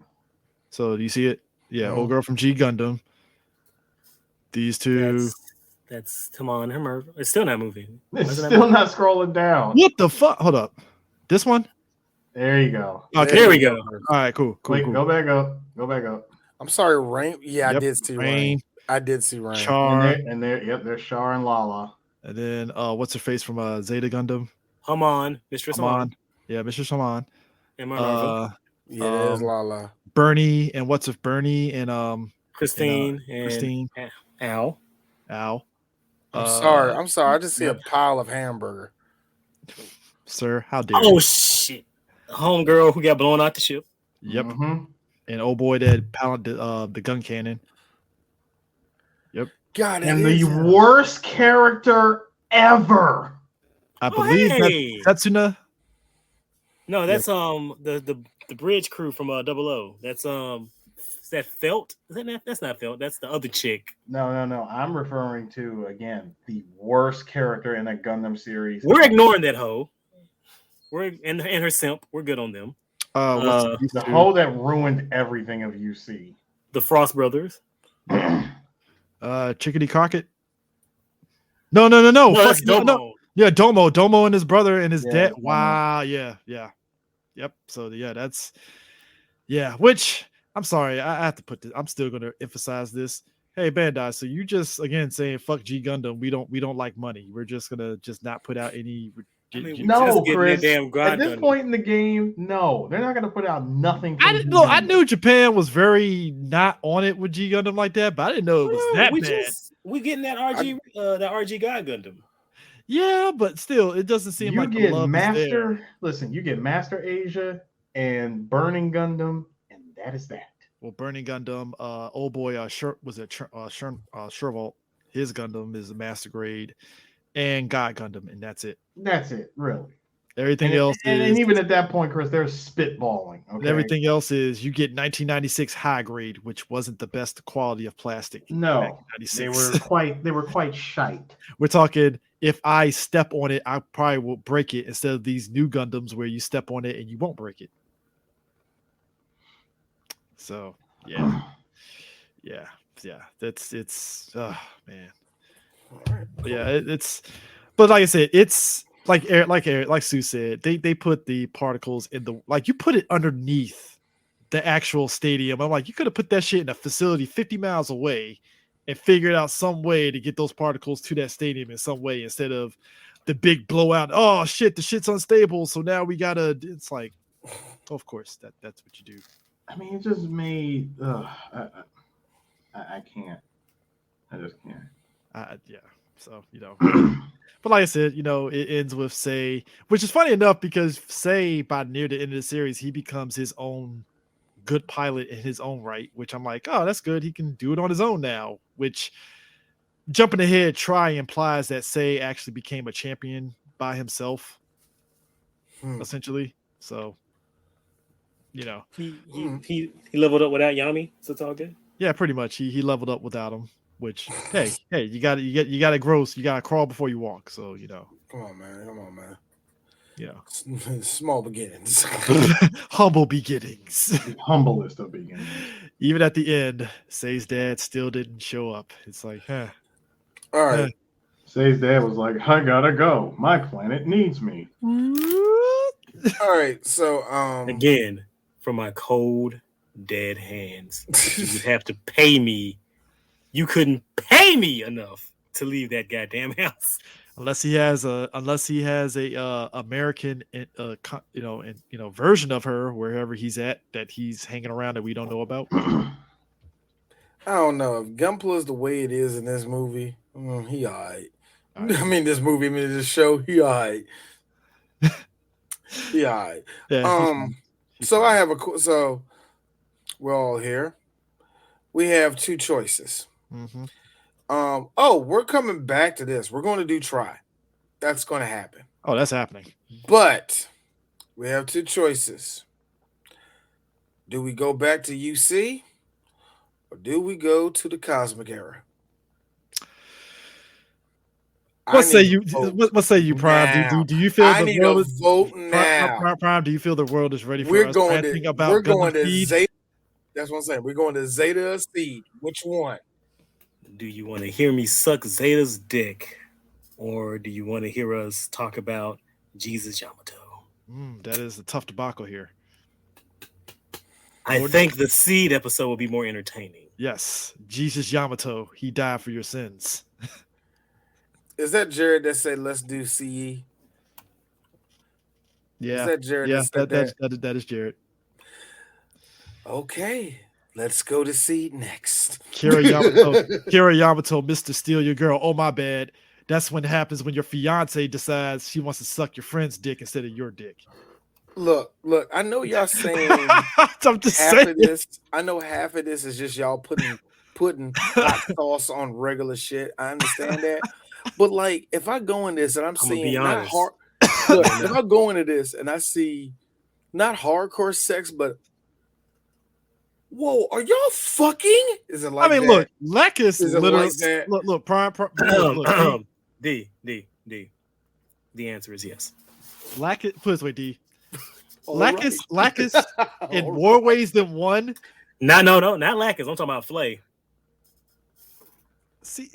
So do you see it? Yeah, Mhm. old girl from G Gundam. These two. That's Tamon Hermer. It's still not moving. It's Wasn't that still moving? not scrolling down. What the fuck? Hold up. This one? There you go. Okay. There we go. All right, cool. Wait, Cool. go back up. Go back up. I'm sorry, Rain. Yeah, Yep, I did see Rain. Rain. I did see Rain. Char. Yep, there's Char and Lala. And then what's her face from Zeta Gundam? Haman, Mistress Haman, Yeah, Mr. Shaman. and Minerva, Yeah, there's Lala. Bernie and what's if Bernie and Christine, Christine. and Al. I'm sorry. I just see a pile of hamburger. Sir, how dare Oh you? shit! Homegirl who got blown out the ship. Yep. Mm-hmm. And old boy that pounded the gun cannon. Yep. God, And the worst character ever. I believe hey! that's Setsuna. No, that's the bridge crew from 00. That's is that Felt? Is that that's not Felt? That's the other chick. No. I'm referring to, again, the worst character in a Gundam series. We're ignoring that hoe. We're and her simp. We're good on them. What's the hoe that ruined everything of UC. The Frost Brothers. Chickadee Crockett? No. That's Fuck, no. Domo. Yeah, Domo and his brother and his dad. Domo. Wow, yeah. Yep. So that's which I'm sorry, I have to put this. I'm still gonna emphasize this. Hey Bandai, so you just again saying fuck G Gundam, we don't like money. We're just gonna not put out any No, just Chris. damn At this point in the game, no, they're not going to put out nothing. I didn't know. I knew Japan was very not on it with G Gundam like that, but I didn't know it was that bad. We getting that RG God Gundam. Yeah, but still, it doesn't seem you like get the love Master. is there. Listen, you get Master Asia and Burning Gundam, and that is that. Well, Burning Gundam, old boy, Shervolt, his Gundam is a master grade, and God Gundam, and that's it. That's it, really. Everything else is, and even at that point, Chris, they're spitballing. Okay? And everything else is you get 1996 high grade, which wasn't the best quality of plastic. No, they were quite shite. We're talking if I step on it, I probably will break it instead of these new Gundams where you step on it and you won't break it. So yeah. It's man. Yeah, it's. But like I said, it's like Sue said, they put the particles in the you put it underneath the actual stadium. I'm like, you could have put that shit in a facility 50 miles away and figured out some way to get those particles to that stadium in some way instead of the big blowout. Oh shit, the shit's unstable, so now we gotta. It's like, of course that's what you do. I mean, it just made. I can't. I just can't. Yeah. So but like I said, it ends with Sei, which is funny enough because Sei, by near the end of the series, he becomes his own good pilot in his own right. Which I'm like, oh, that's good. He can do it on his own now. Which jumping ahead, Try implies that Sei actually became a champion by himself, essentially. So. He leveled up without Yami, so it's all good. Yeah, pretty much. He leveled up without him. Which hey, you gotta grow. You gotta crawl before you walk. So Come on, man. Small beginnings, humble beginnings. The humblest of beginnings. Even at the end, Sei's dad still didn't show up. It's like, All right. Sei's dad was like, I gotta go. My planet needs me. All right. So again, for my cold, dead hands, you would have to pay me. You couldn't pay me enough to leave that goddamn house. Unless he has a American version of her wherever he's at that he's hanging around that we don't know about. I don't know if Gunpla is the way it is in this movie. He alright. This show. He alright. He alright. Yeah, so I have so we're all here. We have two choices. Mm-hmm. We're coming back to this. We're going to do Try. That's going to happen. Oh, that's happening. But we have two choices. Do we go back to UC or do we go to the Cosmic Era? What say you? Vote What say you, Prime? now. Do you feel I the need world a is vote now. Prime? Do you feel the world is ready for We're us going ranting to about Gundam Seed? Zeta. That's what I'm saying. We're going to Zeta or Seed. Which one? Do you want to hear me suck Zeta's dick, or do you want to hear us talk about Jesus Yamato? That is a tough debacle here. I think the Seed episode will be more entertaining. Yes, Jesus Yamato, he died for your sins. Is that Jared that said let's do CE? Yeah, is that Jared that said that? That is Jared. Okay, let's go to Seed next. Kira Yamato, Mr. Steal Your Girl. Oh, my bad. That's what happens when your fiance decides she wants to suck your friend's dick instead of your dick. Look, I know y'all saying I'm just saying. of this. I know half of this is just y'all putting hot sauce on regular shit. I understand that. But like if I go in this and I'm seeing not hard look, if I go into this and I see not hardcore sex, but whoa, are y'all fucking? Is it like that? Look, Lakis is it literally like that? Look, Prime D. The answer is yes. Lakis, put it this way, D. Lakis in more ways than one. No, not Lakis. I'm talking about Flay. See,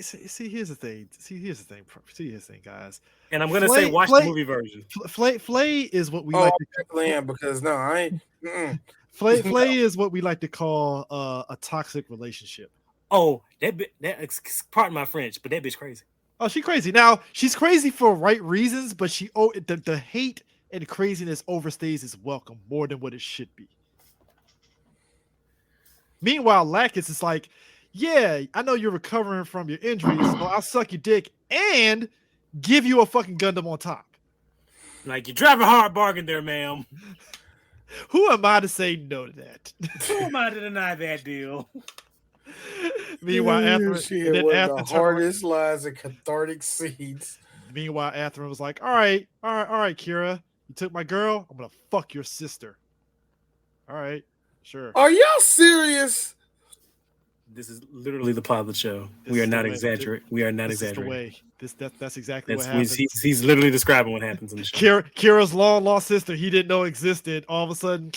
here's the thing. See, here's the thing, guys. And I'm gonna say watch the movie version. Flay is what we like to call because no, I ain't. Flay is what we like to call a toxic relationship. Oh, that pardon my French, but that bitch crazy. Oh, she's crazy. Now she's crazy for right reasons, but the hate and craziness overstays its welcome more than what it should be. Meanwhile, Lakis is like, yeah, I know you're recovering from your injuries, so I'll suck your dick and give you a fucking Gundam on top. Like, you're driving hard bargain there, ma'am. Who am I to say no to that? Who am I to deny that deal? Meanwhile, Atherin, the hardest lies and cathartic seeds. Meanwhile, Atherin was like, all right, Kira, you took my girl, I'm gonna fuck your sister. All right, sure. Are y'all serious? This is literally the plot of the show. We are not exaggerating. We are not exaggerating. That's exactly what happens. He's literally describing what happens in the show. Kira's long lost sister he didn't know existed. All of a sudden,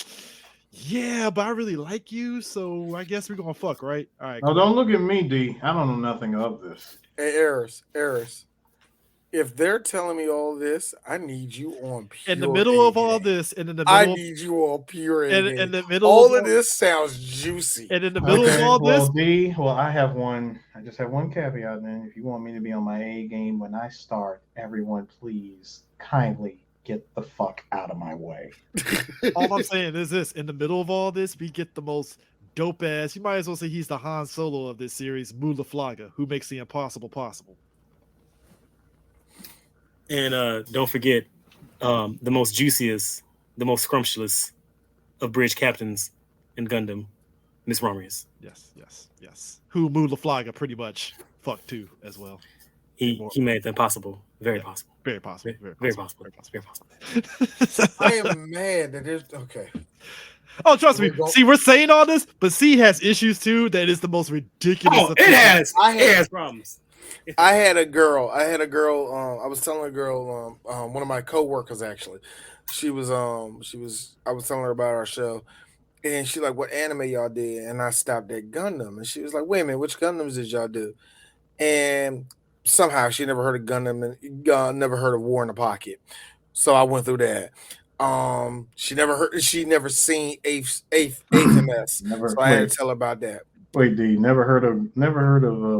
yeah, but I really like you, so I guess we're gonna fuck, right? All right. Oh, don't look at me, D. I don't know nothing of this. Hey, Eris. If they're telling me all this, I need you on pure. In the middle of all this, and in the middle, I need you on pure. In the middle, all of this sounds juicy. And in the middle of all this, D. Well, I have one. I just have one caveat. Then, if you want me to be on my A game when I start, everyone, please kindly get the fuck out of my way. All I'm saying is this: in the middle of all this, we get the most dope ass. You might as well say he's the Han Solo of this series, Mula Flaga, who makes the impossible possible. And don't forget, the most juiciest, the most scrumptious of bridge captains in Gundam, Miss Romulus. Yes. Who Mula Flaga pretty much fucked too as well. He made that possible. Very possible. Very possible. Very possible. I am mad that there's okay. Oh, trust me. See, we're saying all this, but C has issues too. That is the most ridiculous. Oh, it has problems. I had a girl. I was telling a girl, one of my coworkers actually. I was telling her about our show, and she like, "What anime y'all did?" And I stopped at Gundam, and she was like, "Wait a minute, which Gundams did y'all do?" And somehow she never heard of Gundam and never heard of War in the Pocket, so I went through that. She never seen eighth MS, so I had to tell her about that. Wait, D, never heard of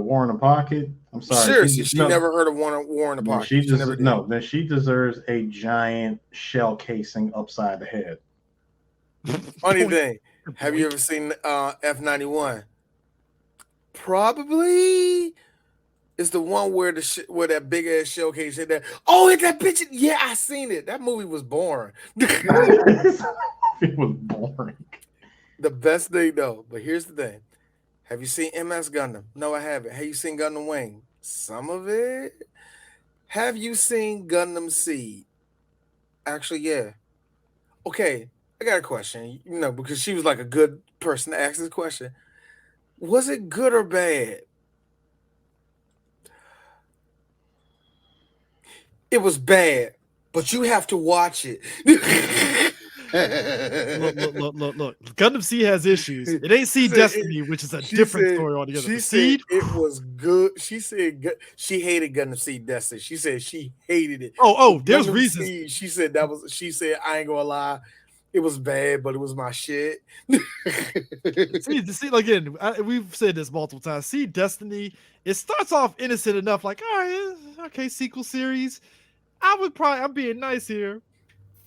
War in the Pocket? I'm sorry. Sure, she never heard of War in the Pocket. Then she deserves a giant shell casing upside the head. Funny thing, have you ever seen F91? Probably. It's the one where that big ass shell case hit that. Oh, it's that bitch. Yeah, I seen it. That movie was boring. It was boring. The best thing though, but here's the thing. Have you seen MS Gundam? No, I haven't. Have you seen Gundam Wing? Some of it. Have you seen Gundam Seed? Actually, yeah. Okay, I got a question. Because she was like a good person to ask this question. Was it good or bad? It was bad, but you have to watch it. Look. Gundam Seed has issues. It ain't Seed Destiny, which is a different story altogether. She Seed, said it was good. She said she hated Gundam Seed Destiny. She said she hated it. There's Gundam reasons. Seed, she said She said I ain't gonna lie, it was bad, but it was my shit. See, again, we've said this multiple times. Seed Destiny, it starts off innocent enough, like, all right, okay, sequel series. I'm being nice here.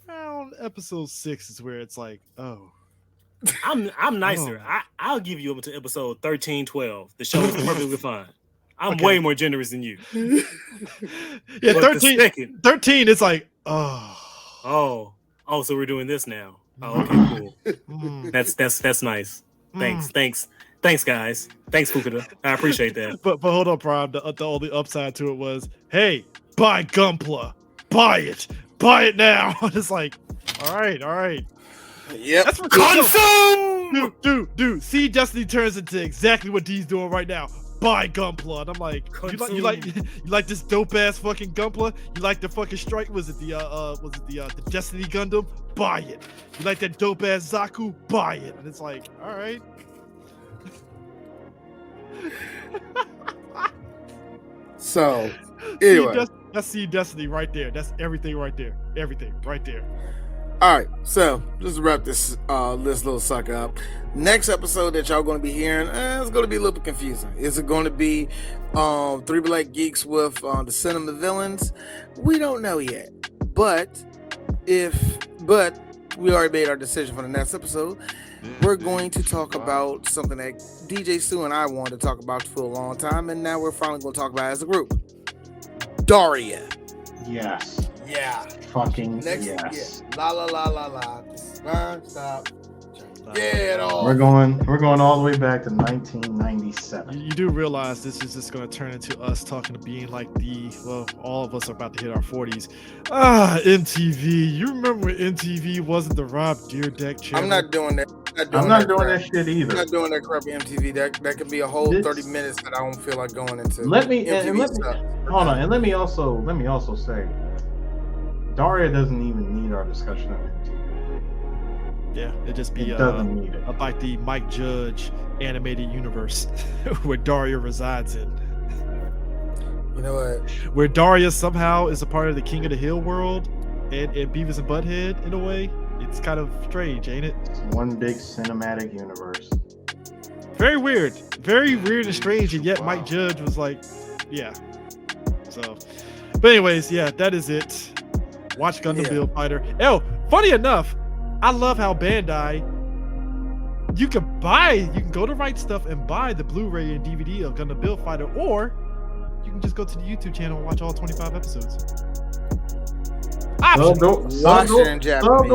Around episode 6 is where it's like, oh. I'm nicer. I'll give you up to episode 13, 12. The show is perfectly fine. I'm way more generous than you. Yeah, 13, it's like, oh, so we're doing this now. Oh, okay, cool. That's nice. Thanks, guys. Thanks, Fukuda. I appreciate that. But hold on, Prime. The only upside to it was, hey, buy Gunpla. Buy it now. It's like, all right. Yep. That's for consume. Dude. See, Destiny turns into exactly what D's doing right now. Buy Gunpla. And I'm like, you like this dope ass fucking Gunpla? You like the fucking strike? Was it the Destiny Gundam? Buy it. You like that dope ass Zaku? Buy it. And it's like, all right. So anyway, that's Seed Destiny right there. That's everything right there. Everything right there. All right, so just wrap this little sucker up. Next episode that y'all going to be hearing, it's going to be a little bit confusing. Is it going to be 3 Black Geeks with the cinema villains? We don't know yet, but we already made our decision for the next episode. We're going to talk about something that DJ Sue and I wanted to talk about for a long time, and now we're finally going to talk about it as a group. Daria. Yes. Yeah. Fucking Next, yes. Yeah. La. Non-stop. Yeah, We're going all the way back to 1997. You do realize this is just going to turn into us talking to being like all of us are about to hit our 40s. MTV. You remember when MTV wasn't the Rob Deerdeck channel? I'm not doing that. I'm not doing that shit either. I'm not doing that crappy MTV. That could be a whole 30 minutes that I don't feel like going into. Let me also say, Daria doesn't even need our discussion of MTV. Yeah, it'd just be doesn't need it. Like the Mike Judge animated universe where Daria resides in. You know what? Where Daria somehow is a part of the King of the Hill world and Beavis and Butthead in a way. It's kind of strange, ain't it? It's one big cinematic universe. Very weird and strange, and yet Mike Judge was like, yeah. So, but anyways, yeah, that is it. Watch Gundam Build Fighter. Oh, funny enough, I love how Bandai, you can go to Right Stuff and buy the Blu-ray and DVD of Gundam Build Fighter, or you can just go to the YouTube channel and watch all 25 episodes. Watch it in Japanese.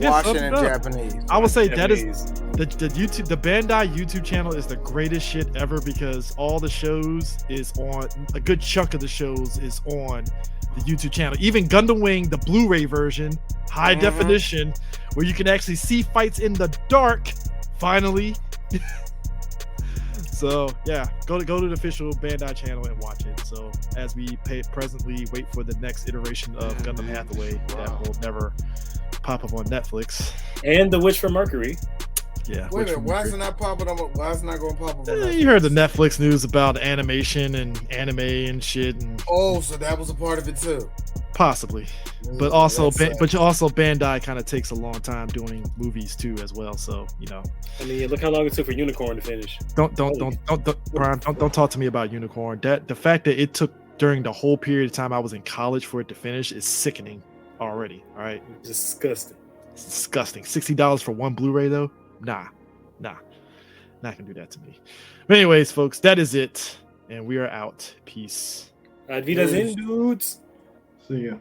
Watch it in Japanese. I would say that is the Bandai YouTube channel is the greatest shit ever, because all the shows is on, a good chunk of the shows is on the YouTube channel. Even Gundam Wing, the Blu-ray version, high definition, where you can actually see fights in the dark, finally. So yeah, go to the official Bandai channel and watch it. So as we presently wait for the next iteration of Gundam Hathaway that will never pop up on Netflix, and The Witch from Mercury. Yeah. Wait a minute, why is it not popping up? Why is it not going to pop up? You heard the Netflix news about animation and anime and shit. And so that was a part of it too. Possibly, but also Bandai kind of takes a long time doing movies too as well. So I mean, look how long it took for Unicorn to finish. Don't talk to me about Unicorn. The fact that it took during the whole period of time I was in college for it to finish is sickening already. All right, disgusting. It's disgusting. $60 for one Blu-ray though? Nah, not gonna do that to me. But anyways, folks, that is it, and we are out. Peace. Vidas in, dudes. See ya.